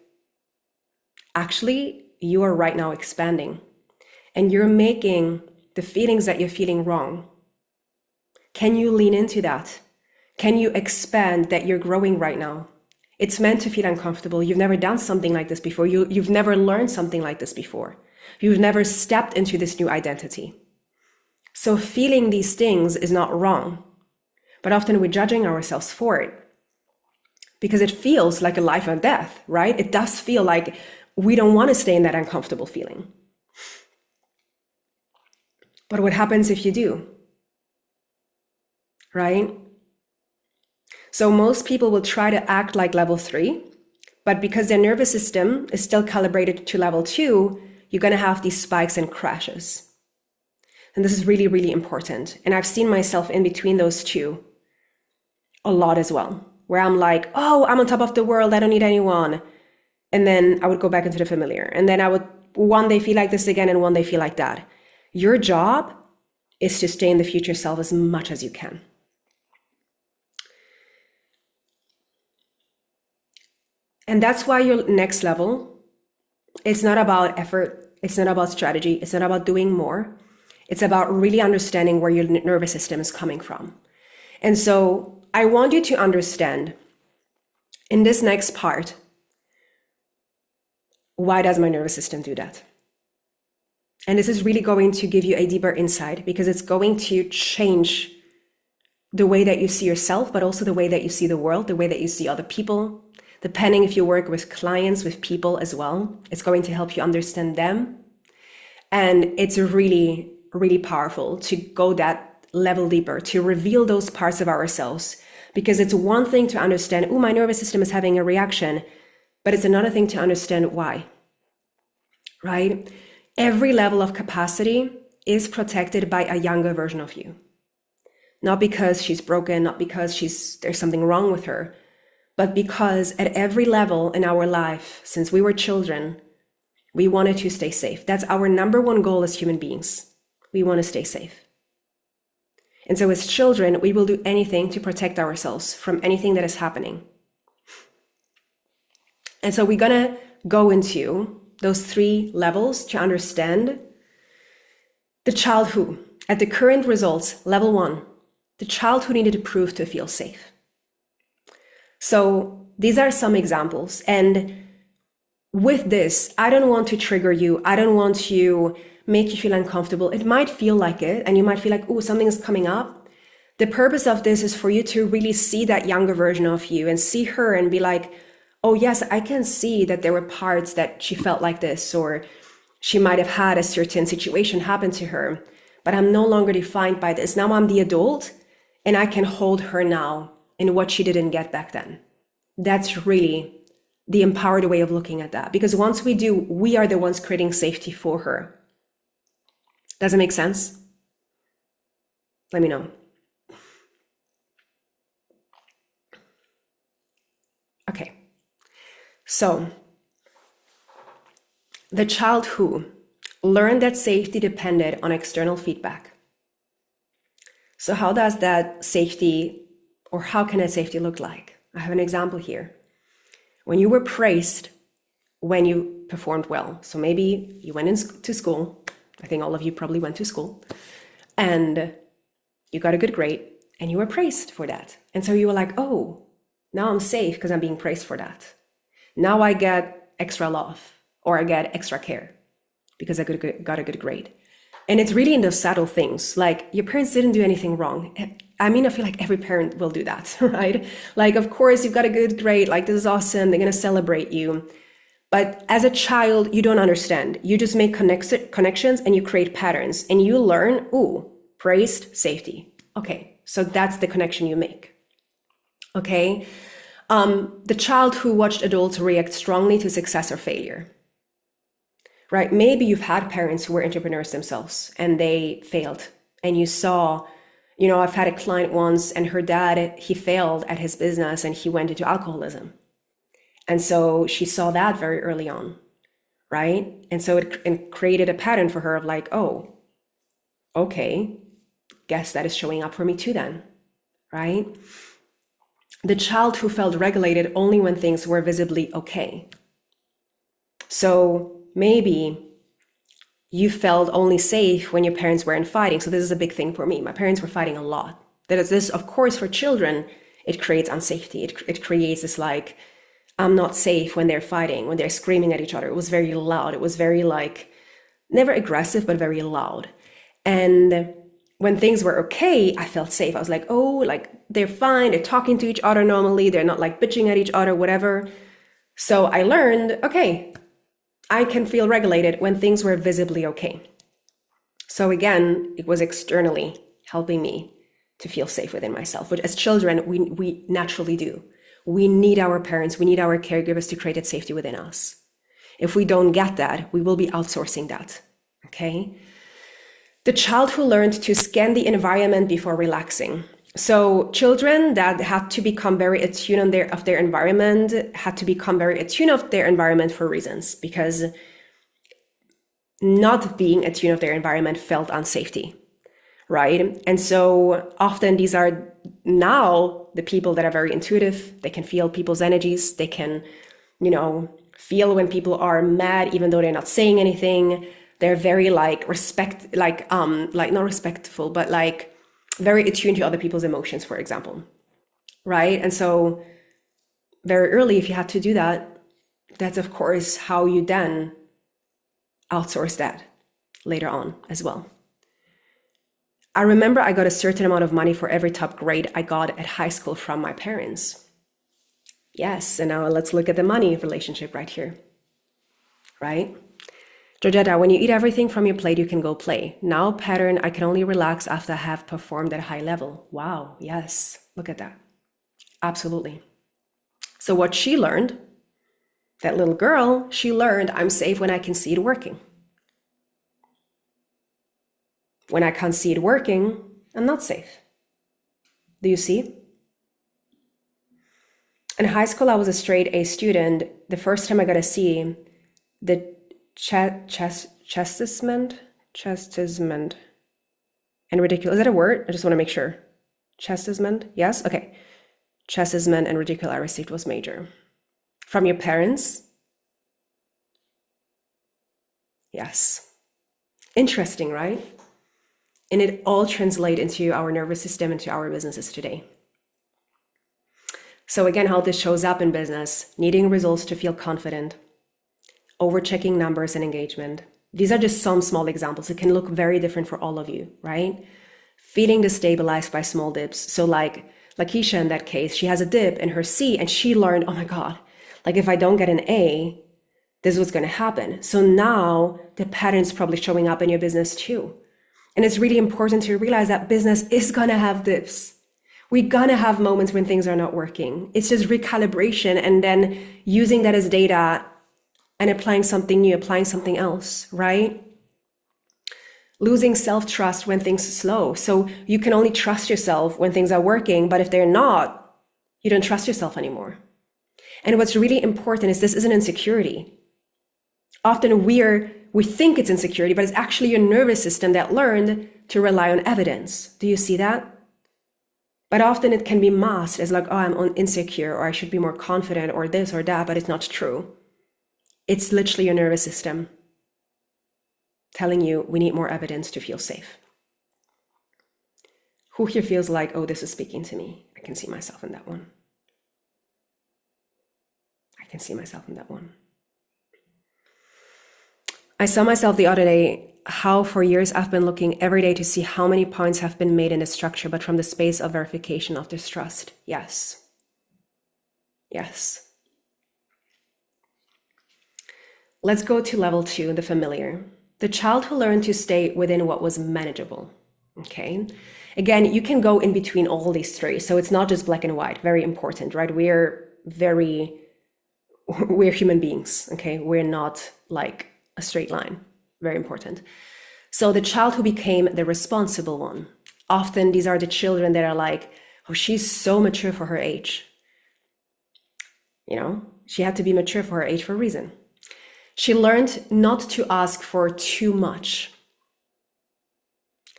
actually, you are right now expanding and you're making the feelings that you're feeling wrong. Can you lean into that? Can you expand that you're growing right now? It's meant to feel uncomfortable. You've never done something like this before. You've never learned something like this before. You've never stepped into this new identity. So feeling these things is not wrong, but often we're judging ourselves for it because it feels like a life or death, right? It does feel like we don't want to stay in that uncomfortable feeling. But what happens if you do? Right? So most people will try to act like level 3, but because their nervous system is still calibrated to level 2, you're going to have these spikes and crashes. And this is really, really important. And I've seen myself in between those two. a lot as well, where I'm like, oh, I'm on top of the world, I don't need anyone. And then I would go back into the familiar. And then I would one day feel like this again and one day feel like that. Your job is to stay in the future self as much as you can. And that's why your next level, it's not about effort, it's not about strategy, it's not about doing more. It's about really understanding where your nervous system is coming from. And so I want you to understand in this next part, why does my nervous system do that? And this is really going to give you a deeper insight because it's going to change the way that you see yourself, but also the way that you see the world, the way that you see other people. Depending if you work with clients, with people as well, it's going to help you understand them. And it's really, really powerful to go that level deeper, to reveal those parts of ourselves. Because it's one thing to understand, oh, my nervous system is having a reaction, but it's another thing to understand why, right? Every level of capacity is protected by a younger version of you. Not because she's broken, not because there's something wrong with her, but because at every level in our life, since we were children, we wanted to stay safe. That's our number one goal as human beings. We want to stay safe. And so as children, we will do anything to protect ourselves from anything that is happening. And so we're going to go into those 3 levels to understand the child who, at the current results, level 1, the child who needed to prove to feel safe. So these are some examples. And with this, I don't want to trigger you. I don't want to make you feel uncomfortable. It might feel like it, and you might feel like, oh, something is coming up. The purpose of this is for you to really see that younger version of you and see her and be like, oh, yes, I can see that there were parts that she felt like this, or she might have had a certain situation happen to her, but I'm no longer defined by this. Now I'm the adult and I can hold her now in what she didn't get back then. That's really the empowered way of looking at that. Because once we do, we are the ones creating safety for her. Does it make sense? Let me know. Okay. So, the child who learned that safety depended on external feedback. So how does that safety, or how can that safety look like? I have an example here. When you were praised when you performed well. So maybe you went to school. I think all of you probably went to school. And you got a good grade and you were praised for that. And so you were like, oh, now I'm safe because I'm being praised for that. Now I get extra love, or I get extra care because I got a good grade. And it's really in those subtle things, like your parents didn't do anything wrong. I mean, I feel like every parent will do that, right? Like, of course, you've got a good grade, like this is awesome, they're gonna celebrate you. But as a child, you don't understand. You just make connections and you create patterns and you learn, ooh, praised, safety. Okay, so that's the connection you make, okay? The child who watched adults react strongly to success or failure. Right? Maybe you've had parents who were entrepreneurs themselves and they failed. And you saw, I've had a client once and her dad, he failed at his business and he went into alcoholism. And so she saw that very early on, right? And so it created a pattern for her of like, oh, okay, guess that is showing up for me too then, right? The child who felt regulated only when things were visibly okay. So maybe you felt only safe when your parents weren't fighting. So this is a big thing for me. My parents were fighting a lot. That is this, of course, for children, it creates unsafety. It creates this like, I'm not safe when they're fighting, when they're screaming at each other. It was very loud. It was very like, never aggressive, but very loud. And when things were okay, I felt safe. I was like, oh, like they're fine. They're talking to each other normally. They're not like bitching at each other, whatever. So I learned, okay, I can feel regulated when things were visibly okay. So again, it was externally helping me to feel safe within myself, which as children, we naturally do. We need our parents, we need our caregivers to create that safety within us. If we don't get that, we will be outsourcing that, okay? The child who learned to scan the environment before relaxing. So children that had to become very attuned of their environment had to become very attuned of their environment for reasons, because not being attuned of their environment felt unsafety, right? And so often these are now the people that are very intuitive. They can feel people's energies. They can, feel when people are mad, even though they're not saying anything. They're very not respectful, but like very attuned to other people's emotions, for example, right? And so very early, if you had to do that, that's of course how you then outsource that later on as well. I remember I got a certain amount of money for every top grade I got at high school from my parents. Yes, and now let's look at the money relationship right here, right? Georgetta, when you eat everything from your plate, you can go play. Now pattern, I can only relax after I have performed at a high level. Wow, yes, look at that. Absolutely. So what she learned, that little girl, she learned I'm safe when I can see it working. When I can't see it working, I'm not safe. Do you see? In high school, I was a straight A student. The first time I got a C, the chastisement, and ridicule. Is that a word? I just want to make sure. Chastisement? Yes? Okay. Chastisement and ridicule I received was major. From your parents? Yes. Interesting, right? And it all translates into our nervous system, into our businesses today. So again, how this shows up in business: needing results to feel confident, over-checking numbers and engagement. These are just some small examples. It can look very different for all of you, right? Feeling destabilized by small dips. So like Lakeisha in that case, she has a dip in her C and she learned, oh my God, like if I don't get an A, this is what's going to happen. So now the pattern's probably showing up in your business too. And it's really important to realize that business is going to have dips. We're going to have moments when things are not working. It's just recalibration and then using that as data and applying something new, applying something else, right? Losing self-trust when things are slow. So you can only trust yourself when things are working, but if they're not, you don't trust yourself anymore. And what's really important is this isn't insecurity. Often we think it's insecurity, but it's actually your nervous system that learned to rely on evidence. Do you see that? But often it can be masked as like, oh, I'm insecure, or I should be more confident, or this or that, but it's not true. It's literally your nervous system telling you we need more evidence to feel safe. Who here feels like, oh, this is speaking to me? I can see myself in that one. I can see myself in that one. I saw myself the other day, how for years I've been looking every day to see how many points have been made in the structure, but from the space of verification of distrust. Yes. Yes. Let's go to level 2, the familiar. The child who learned to stay within what was manageable. Okay. Again, you can go in between all these three. So it's not just black and white. Very important, right? We're human beings. Okay. We're not like a straight line. Very important. So the child who became the responsible one. Often these are the children that are like, oh, she's so mature for her age. She had to be mature for her age for a reason. She learned not to ask for too much.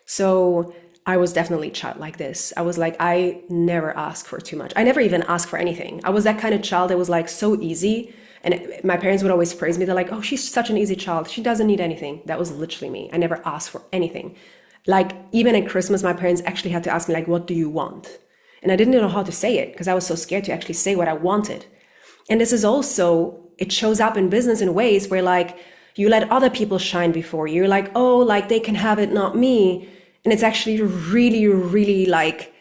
So I was definitely a child like this. I was like, I never ask for too much. I never even asked for anything. I was that kind of child that was like so easy. And my parents would always praise me. They're like, oh, she's such an easy child. She doesn't need anything. That was literally me. I never asked for anything. Like even at Christmas, my parents actually had to ask me like, what do you want? And I didn't know how to say it because I was so scared to actually say what I wanted. And this is also, it shows up in business in ways where like you let other people shine before you. You're like, oh, like they can have it, not me. And it's actually really, really like,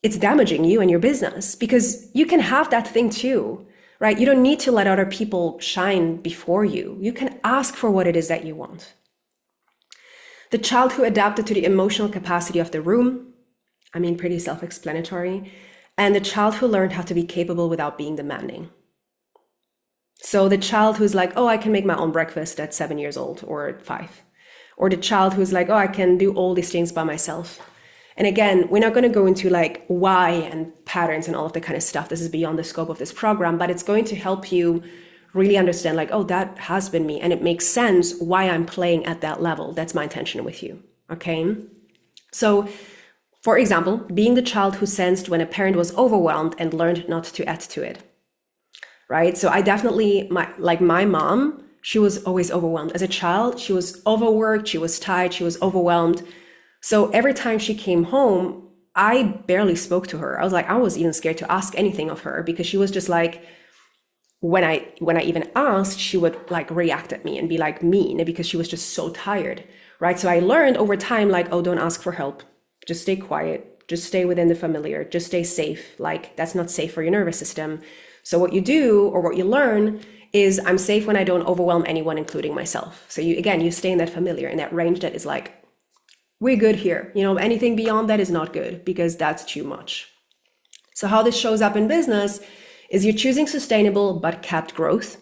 it's damaging you and your business because you can have that thing too, right? You don't need to let other people shine before you. You can ask for what it is that you want. The child who adapted to the emotional capacity of the room, pretty self-explanatory. And the child who learned how to be capable without being demanding. So the child who's like, oh, I can make my own breakfast at 7 years old or 5. Or the child who's like, oh, I can do all these things by myself. And again, we're not going to go into like why and patterns and all of the kind of stuff. This is beyond the scope of this program, but it's going to help you really understand like, oh, that has been me. And it makes sense why I'm playing at that level. That's my intention with you. Okay. So for example, being the child who sensed when a parent was overwhelmed and learned not to add to it. Right. So I definitely, my mom, she was always overwhelmed. As a child, she was overworked, she was tired, she was overwhelmed. So every time she came home, I barely spoke to her. I was even scared to ask anything of her because she was just like, when I even asked, she would like react at me and be like mean because she was just so tired, right? So I learned over time, like, oh, don't ask for help. Just stay quiet. Just stay within the familiar. Just stay safe. Like, that's not safe for your nervous system. So what you do or what you learn is I'm safe when I don't overwhelm anyone, including myself. So you stay in that familiar, in that range that is like, we're good here. Anything beyond that is not good because that's too much. So how this shows up in business is you're choosing sustainable but capped growth.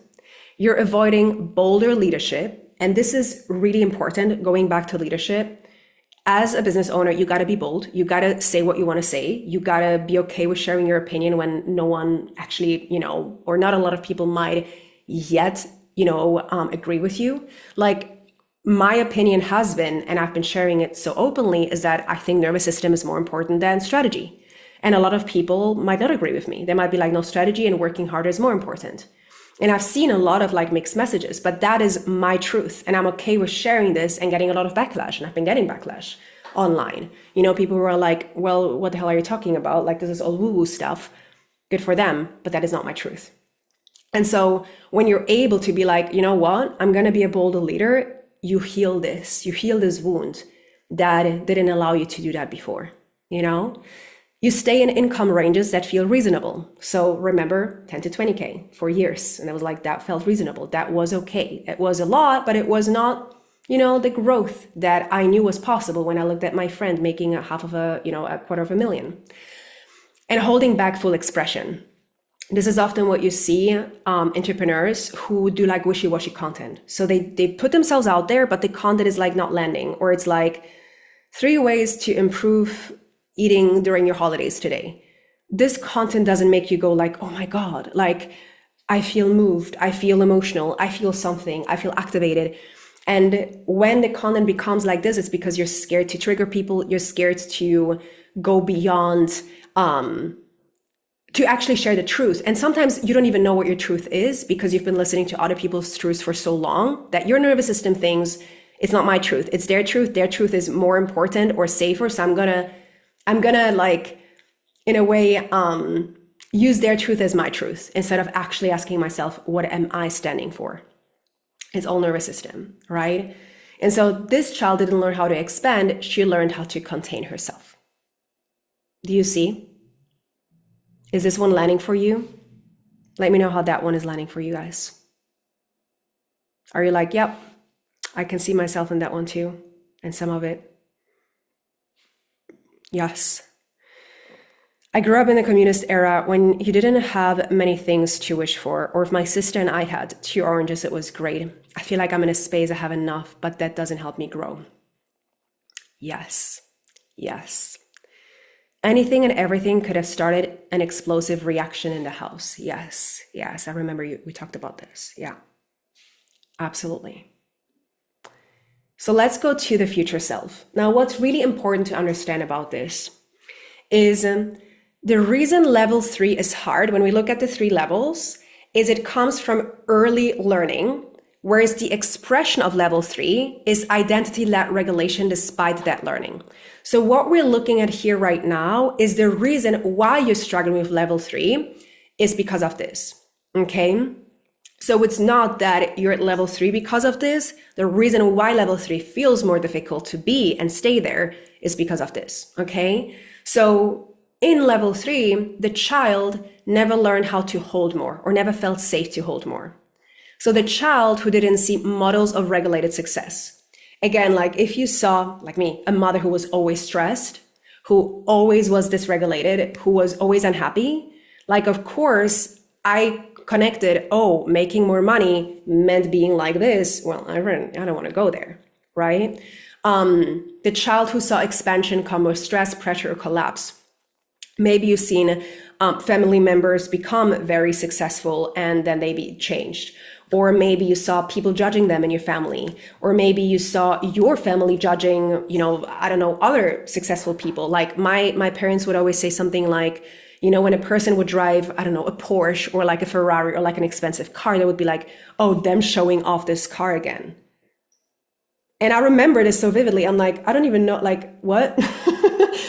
You're avoiding bolder leadership. And this is really important, going back to leadership. As a business owner, you got to be bold. You got to say what you want to say. You got to be okay with sharing your opinion when no one actually, or not a lot of people might yet, agree with you. Like, my opinion has been, and I've been sharing it so openly, is that I think nervous system is more important than strategy. And a lot of people might not agree with me. They might be like, no, strategy and working harder is more important. And I've seen a lot of like mixed messages, but that is my truth. And I'm okay with sharing this and getting a lot of backlash. And I've been getting backlash online. People who are like, well, what the hell are you talking about? Like, this is all woo-woo stuff. Good for them, but that is not my truth. And so when you're able to be like, you know what, I'm going to be a bolder leader, you heal this wound that didn't allow you to do that before. You stay in income ranges that feel reasonable. So remember 10 to 20K for years. And I was like, that felt reasonable. That was okay. It was a lot, but it was not, the growth that I knew was possible when I looked at my friend making a $250,000. And holding back full expression. This is often what you see entrepreneurs who do like wishy-washy content. So they put themselves out there, but the content is like not landing, or it's like 3 ways to improve eating during your holidays today. This content doesn't make you go like, oh my God, like I feel moved, I feel emotional, I feel something, I feel activated. And when the content becomes like this, it's because you're scared to trigger people, you're scared to go beyond, to actually share the truth. And sometimes you don't even know what your truth is because you've been listening to other people's truths for so long that your nervous system thinks it's not my truth, it's their truth. Their truth is more important or safer. So I'm gonna like, in a way, use their truth as my truth instead of actually asking myself, what am I standing for? It's all nervous system, right? And so this child didn't learn how to expand. She learned how to contain herself. Do you see? Is this one landing for you? Let me know how that one is landing for you guys. Are you like, yep, I can see myself in that one too, and some of it? Yes. I grew up in the communist era when you didn't have many things to wish for, or if my sister and I had 2 oranges, it was great. I feel like I'm in a space I have enough, but that doesn't help me grow. Yes. Anything and everything could have started an explosive reaction in the house. Yes. I remember we talked about this. Yeah, absolutely. So let's go to the future self. Now, what's really important to understand about this is the reason level 3 is hard when we look at the 3 levels is it comes from early learning, whereas the expression of level 3 is identity-led regulation despite that learning. So what we're looking at here right now is the reason why you're struggling with level 3 is because of this, okay? So it's not that you're at level 3 because of this. The reason why level 3 feels more difficult to be and stay there is because of this, okay? So in level 3, the child never learned how to hold more or never felt safe to hold more. So the child who didn't see models of regulated success. Again, like if you saw, like me, a mother who was always stressed, who always was dysregulated, who was always unhappy, like of course I connected, oh, making more money meant being like this. Well, I don't want to go there, right? The child who saw expansion come with stress, pressure, or collapse. Maybe you've seen family members become very successful and then they be changed. Or maybe you saw people judging them in your family. Or maybe you saw your family judging, I don't know, other successful people. Like my parents would always say something like, when a person would drive, I don't know, a Porsche or like a Ferrari or like an expensive car, they would be like, oh, them showing off this car again. And I remember this so vividly. I'm like, I don't even know, like, what?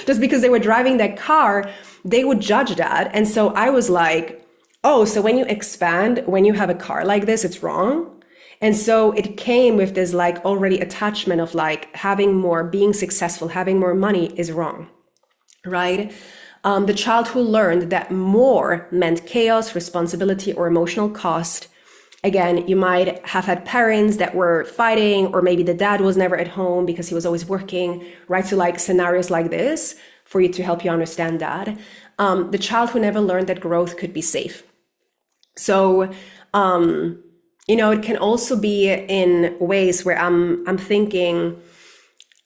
Just because they were driving that car, they would judge that. And so I was like, oh, so when you expand, when you have a car like this, it's wrong. And so it came with this like already attachment of like having more, being successful, having more money is wrong, right? The child who learned that more meant chaos, responsibility, or emotional cost. Again, you might have had parents that were fighting, or maybe the dad was never at home because he was always working, right? So like scenarios like this for you to help you understand that. The child who never learned that growth could be safe. So, it can also be in ways where I'm thinking,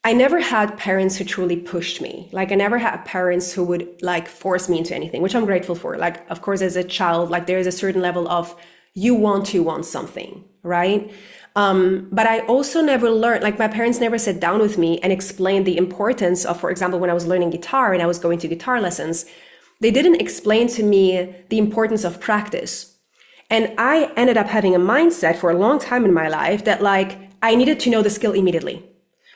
I never had parents who truly pushed me. Like I never had parents who would like force me into anything, which I'm grateful for. Like, of course, as a child, like there is a certain level of you want something, right? But I also never learned, like my parents never sat down with me and explained the importance of, for example, when I was learning guitar and I was going to guitar lessons, they didn't explain to me the importance of practice. And I ended up having a mindset for a long time in my life that like, I needed to know the skill immediately.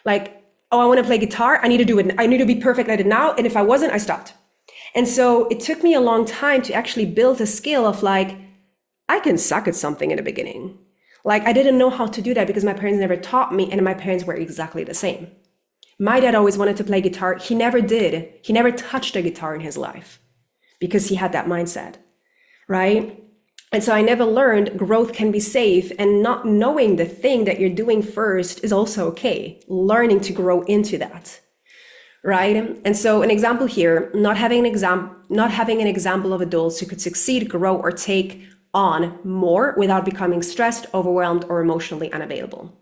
Like, oh, I want to play guitar. I need to do it. I need to be perfect at it now. And if I wasn't, I stopped. And so it took me a long time to actually build a skill of like, I can suck at something in the beginning. Like I didn't know how to do that because my parents never taught me, and my parents were exactly the same. My dad always wanted to play guitar. He never did. He never touched a guitar in his life because he had that mindset, right? And so I never learned growth can be safe, and not knowing the thing that you're doing first is also okay. Learning to grow into that, right? And so an example here, not having an example of adults who could succeed, grow, or take on more without becoming stressed, overwhelmed, or emotionally unavailable,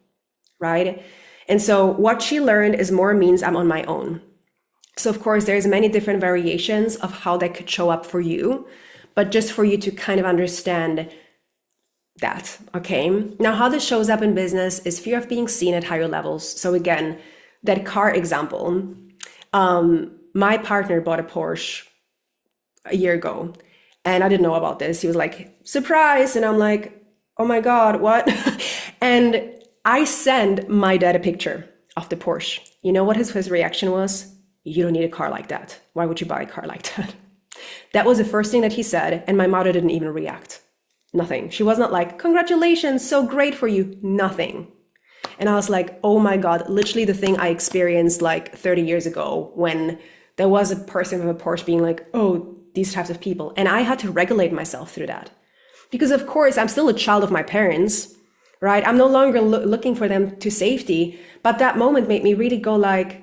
right? And so what she learned is more means I'm on my own. So of course, there's many different variations of how that could show up for you, but just for you to kind of understand that, okay? Now, how this shows up in business is fear of being seen at higher levels. So again, that car example, my partner bought a Porsche a year ago, and I didn't know about this. He was like, surprise. And I'm like, oh my God, what? And I sent my dad a picture of the Porsche. You know what his reaction was? You don't need a car like that. Why would you buy a car like that? That was the first thing that he said. And my mother didn't even react. Nothing. She was not like, congratulations, so great for you. Nothing. And I was like, oh my God, literally the thing I experienced like 30 years ago when there was a person with a Porsche being like, oh, these types of people. And I had to regulate myself through that. Because of course, I'm still a child of my parents, right? I'm no longer looking for them to safety. But that moment made me really go like,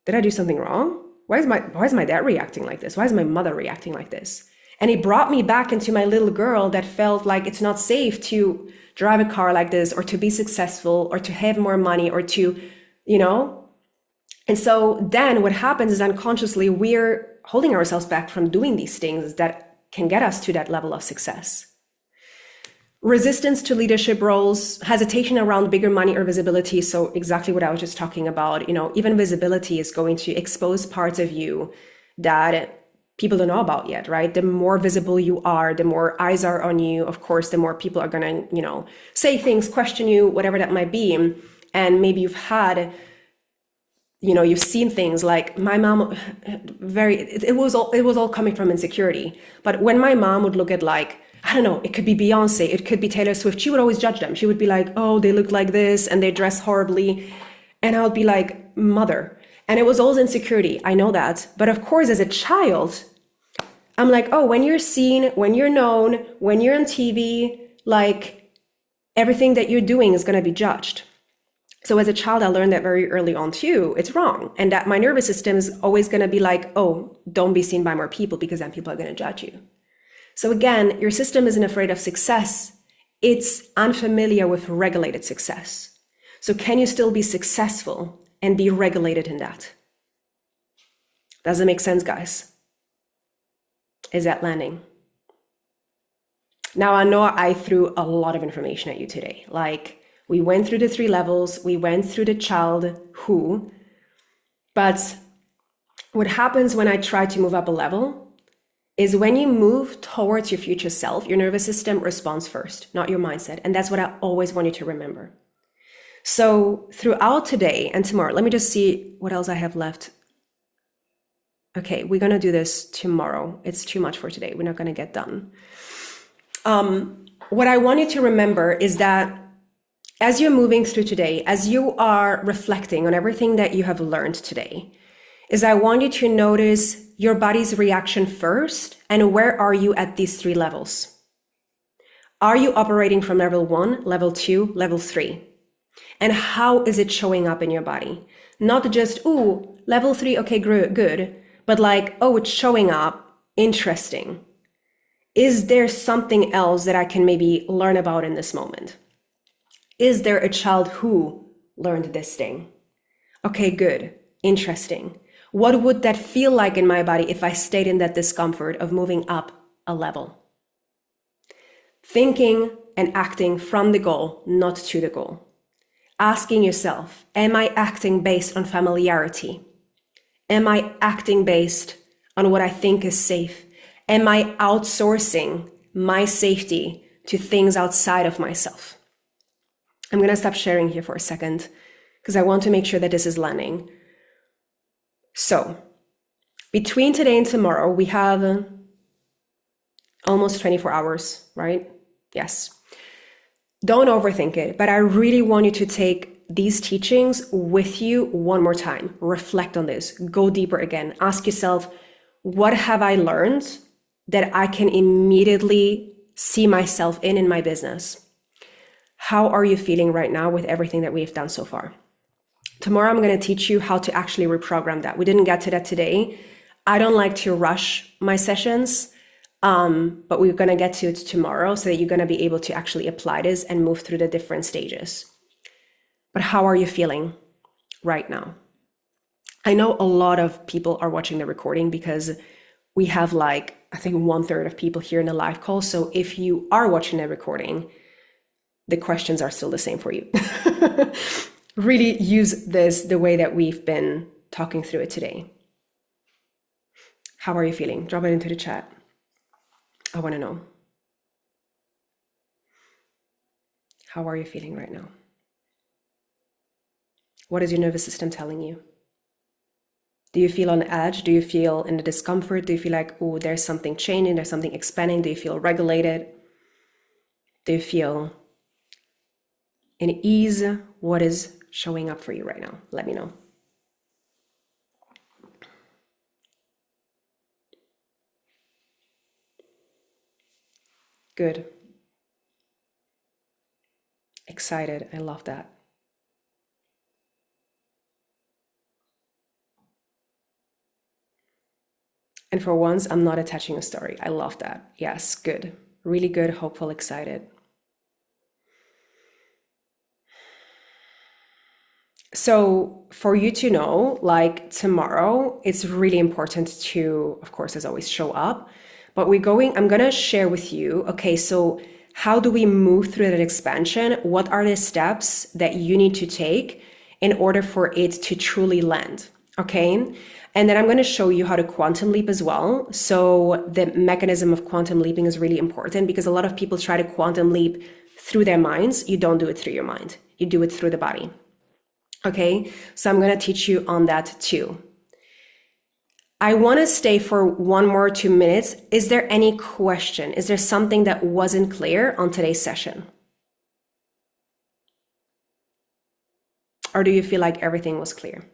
did I do something wrong? Why is my dad reacting like this? Why is my mother reacting like this? And it brought me back into my little girl that felt like it's not safe to drive a car like this, or to be successful, or to have more money, or to, And so then what happens is unconsciously we're holding ourselves back from doing these things that can get us to that level of success. Resistance to leadership roles, hesitation around bigger money or visibility. So exactly what I was just talking about, even visibility is going to expose parts of you that people don't know about yet, right? The more visible you are, the more eyes are on you. Of course, the more people are going to, say things, question you, whatever that might be. And maybe you've had, you've seen things like my mom, it was all coming from insecurity. But when my mom would look at like, I don't know, it could be Beyonce, it could be Taylor Swift, she would always judge them. She would be like, oh, they look like this and they dress horribly. And I would be like, mother. And it was always insecurity. I know that. But of course, as a child, I'm like, oh, when you're seen, when you're known, when you're on TV, like everything that you're doing is going to be judged. So as a child, I learned that very early on too. It's wrong. And that my nervous system is always going to be like, oh, don't be seen by more people because then people are going to judge you. So again, your system isn't afraid of success. It's unfamiliar with regulated success. So can you still be successful and be regulated in that. Does it make sense, guys? Is that landing? Now, I know I threw a lot of information at you today. Like, we went through the 3 levels, we went through the child who, but what happens when I try to move up a level is when you move towards your future self, your nervous system responds first, not your mindset. And that's what I always want you to remember. So throughout today and tomorrow, let me just see what else I have left. Okay, we're going to do this tomorrow. It's too much for today. We're not going to get done. What I want you to remember is that as you're moving through today, as you are reflecting on everything that you have learned today, is I want you to notice your body's reaction first, and where are you at these 3 levels? Are you operating from level 1, level 2, level 3? And how is it showing up in your body? Not just, ooh, level 3, okay, good, but like, oh, it's showing up, interesting. Is there something else that I can maybe learn about in this moment? Is there a child who learned this thing? Okay, good, interesting. What would that feel like in my body if I stayed in that discomfort of moving up a level? Thinking and acting from the goal, not to the goal. Asking yourself, am I acting based on familiarity? Am I acting based on what I think is safe? Am I outsourcing my safety to things outside of myself? I'm going to stop sharing here for a second because I want to make sure that this is landing. So between today and tomorrow, we have almost 24 hours, right? Yes. Don't overthink it, but I really want you to take these teachings with you one more time. Reflect on this, go deeper again. Ask yourself, what have I learned that I can immediately see myself in my business? How are you feeling right now with everything that we've done so far? Tomorrow, I'm going to teach you how to actually reprogram that. We didn't get to that today. I don't like to rush my sessions, but we're going to get to it tomorrow so that you're going to be able to actually apply this and move through the different stages. But how are you feeling right now? I know a lot of people are watching the recording because we have like, I think 1/3 of people here in the live call. So if you are watching the recording, the questions are still the same for you. Really use this the way that we've been talking through it today. How are you feeling? Drop it into the chat. I want to know. How are you feeling right now? What is your nervous system telling you? Do you feel on edge? Do you feel in the discomfort? Do you feel like, oh, there's something changing, there's something expanding? Do you feel regulated? Do you feel in ease? What is showing up for you right now? Let me know. Good. Excited. I love that. And for once, I'm not attaching a story. I love that. Yes, good. Really good, hopeful, excited. So for you to know, like tomorrow, it's really important to, of course, as always, show up. But I'm going to share with you, okay, so how do we move through that expansion? What are the steps that you need to take in order for it to truly land? Okay. And then I'm going to show you how to quantum leap as well. So the mechanism of quantum leaping is really important because a lot of people try to quantum leap through their minds. You don't do it through your mind. You do it through the body. Okay. So I'm going to teach you on that too. I want to stay for 1 more 2 minutes. Is there any question? Is there something that wasn't clear on today's session? Or do you feel like everything was clear?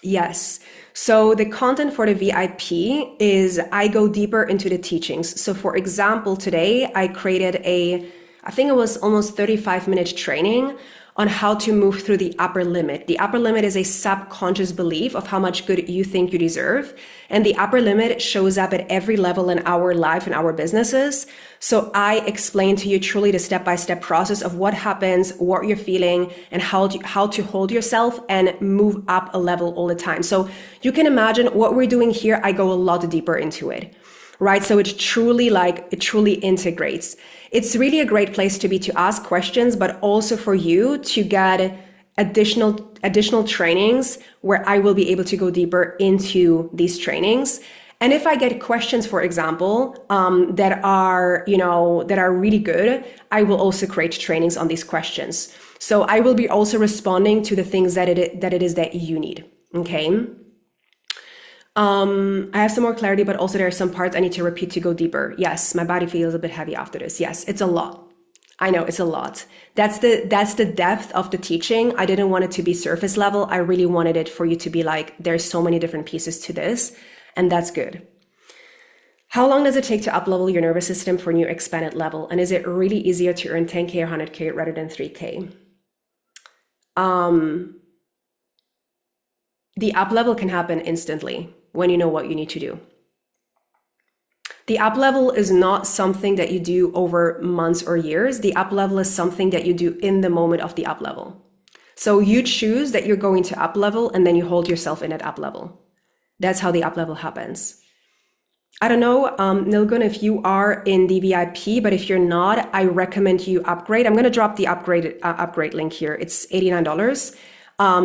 Yes. So the content for the VIP is I go deeper into the teachings. So for example, today I created I think it was almost 35-minute training on how to move through the upper limit. The upper limit is a subconscious belief of how much good you think you deserve. And the upper limit shows up at every level in our life and our businesses. So I explain to you truly the step-by-step process of what happens, what you're feeling, and how to hold yourself and move up a level all the time. So you can imagine what we're doing here. I go a lot deeper into it. Right? So it truly integrates. It's really a great place to be to ask questions, but also for you to get additional trainings where I will be able to go deeper into these trainings. And if I get questions, for example, that are really good, I will also create trainings on these questions. So I will be also responding to the things that it is that you need. Okay. I have some more clarity, but also there are some parts I need to repeat to go deeper. Yes, my body feels a bit heavy after this. Yes, it's a lot. I know it's a lot. That's the depth of the teaching. I didn't want it to be surface level. I really wanted it for you to be like, there's so many different pieces to this, and that's good. How long does it take to up-level your nervous system for a new expanded level? And is it really easier to earn 10K or 100K rather than 3K? The up-level can happen instantly when you know what you need to do. The up level is not something that you do over months or years. The up level is something that you do in the moment of the up level. So you choose that you're going to up level and then you hold yourself in at up level. That's how the up level happens. I don't know, Nilgun, if you are in the VIP, but if you're not, I recommend you upgrade. I'm going to drop the upgrade link here. It's $89.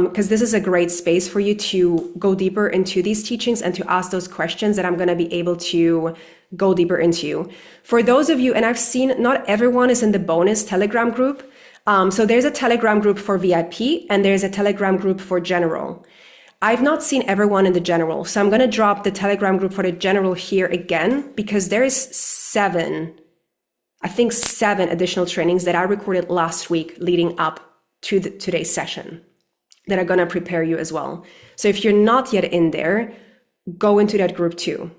Because this is a great space for you to go deeper into these teachings and to ask those questions that I'm going to be able to go deeper into. For those of you, and I've seen not everyone is in the bonus Telegram group. So there's a Telegram group for VIP and there's a Telegram group for general. I've not seen everyone in the general. So I'm going to drop the Telegram group for the general here again, because there is seven additional trainings that I recorded last week leading up to today's session that are going to prepare you as well. So if you're not yet in there, go into that group too.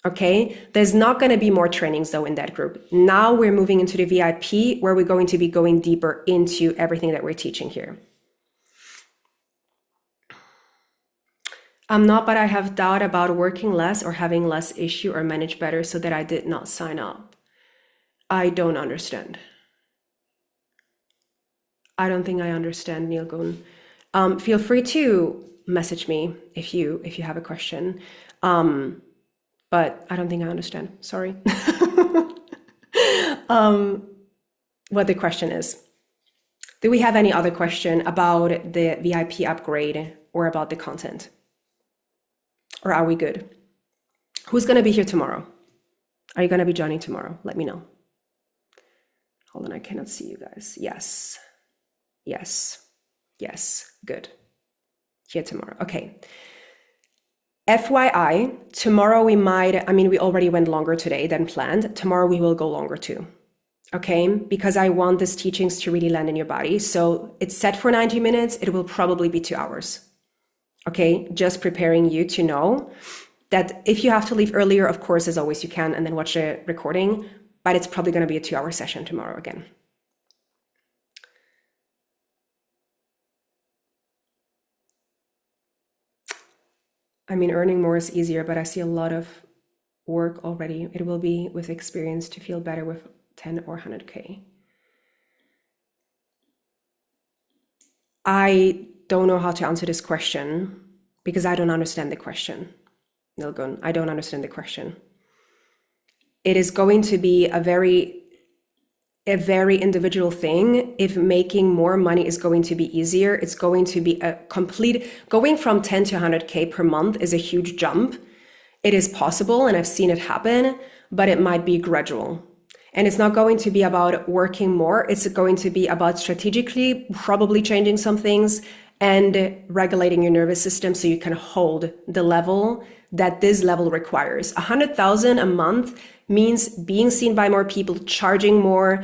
Okay. There's not going to be more trainings though in that group. Now we're moving into the VIP where we're going to be going deeper into everything that we're teaching here. I'm not, but I have doubt about working less or having less issue or manage better so that I did not sign up. I don't understand. I don't think I understand, Nilgun. Feel free to message me if you have a question, but I don't think I understand. Sorry. What the question is. Do we have any other question about the VIP upgrade or about the content? Or are we good? Who's going to be here tomorrow? Are you going to be joining tomorrow? Let me know. Hold on, I cannot see you guys. Yes. Yes. Yes, good. Here tomorrow. Okay. FYI, tomorrow we already went longer today than planned. Tomorrow we will go longer too. Okay, because I want these teachings to really land in your body. So it's set for 90 minutes. It will probably be 2 hours. Okay, just preparing you to know that if you have to leave earlier, of course, as always, you can, and then watch the recording, but it's probably going to be a 2-hour session tomorrow again. I mean, earning more is easier, but I see a lot of work already. It will be with experience to feel better with 10 or 100K. I don't know how to answer this question because I don't understand the question, Nilgun. I don't understand the question. It is going to be a very individual thing. If making more money is going to be easier, it's going to be a complete, going from 10 to 100K per month is a huge jump. It is possible, and I've seen it happen, but it might be gradual. And it's not going to be about working more. It's going to be about strategically probably changing some things and regulating your nervous system so you can hold the level that this level requires. 100,000 a month means being seen by more people, charging more,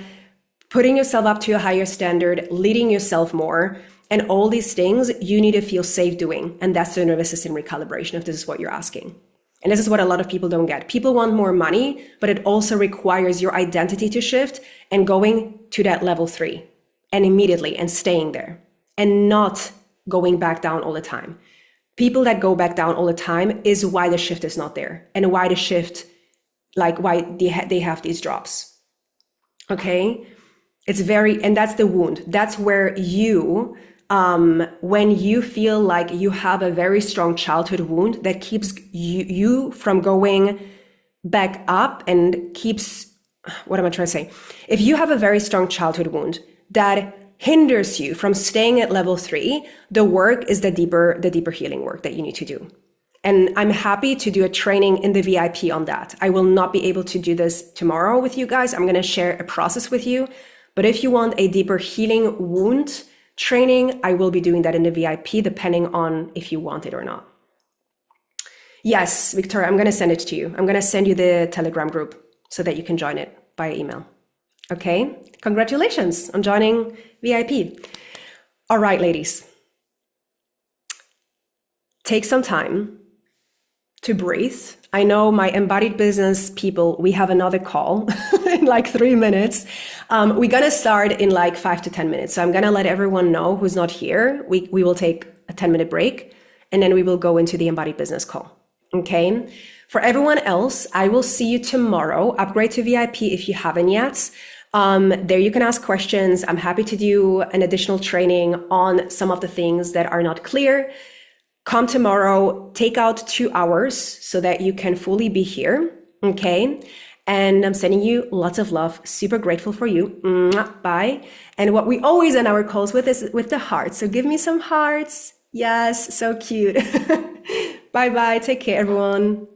putting yourself up to a higher standard, leading yourself more, and all these things you need to feel safe doing. And that's the nervous system recalibration if this is what you're asking. And this is what a lot of people don't get. People want more money, but it also requires your identity to shift and going to that level 3. and immediately and staying there and not going back down all the time. People that go back down all the time is why the shift is not there and why the shift, like why they have these drops. Okay. It's and that's the wound. That's where you, when you feel like you have a very strong childhood wound that keeps you from going back up and keeps, what am I trying to say? If you have a very strong childhood wound that hinders you from staying at level 3, the work is the deeper healing work that you need to do. And I'm happy to do a training in the VIP on that. I will not be able to do this tomorrow with you guys. I'm going to share a process with you. But if you want a deeper healing wound training, I will be doing that in the VIP, depending on if you want it or not. Yes, Victoria, I'm going to send it to you. I'm going to send you the Telegram group so that you can join it by email. Okay, congratulations on joining VIP. All right, ladies, take some time to breathe. I know my embodied business people, we have another call in like 3 minutes. We're going to start in like 5 to 10 minutes. So I'm going to let everyone know who's not here. We will take a 10-minute break and then we will go into the embodied business call. Okay. For everyone else, I will see you tomorrow. Upgrade to VIP if you haven't yet. There you can ask questions. I'm happy to do an additional training on some of the things that are not clear. Come tomorrow, take out 2 hours so that you can fully be here. Okay. And I'm sending you lots of love. Super grateful for you. Mwah, bye. And what we always end our calls with is with the hearts. So give me some hearts. Yes. So cute. Bye bye. Take care, everyone.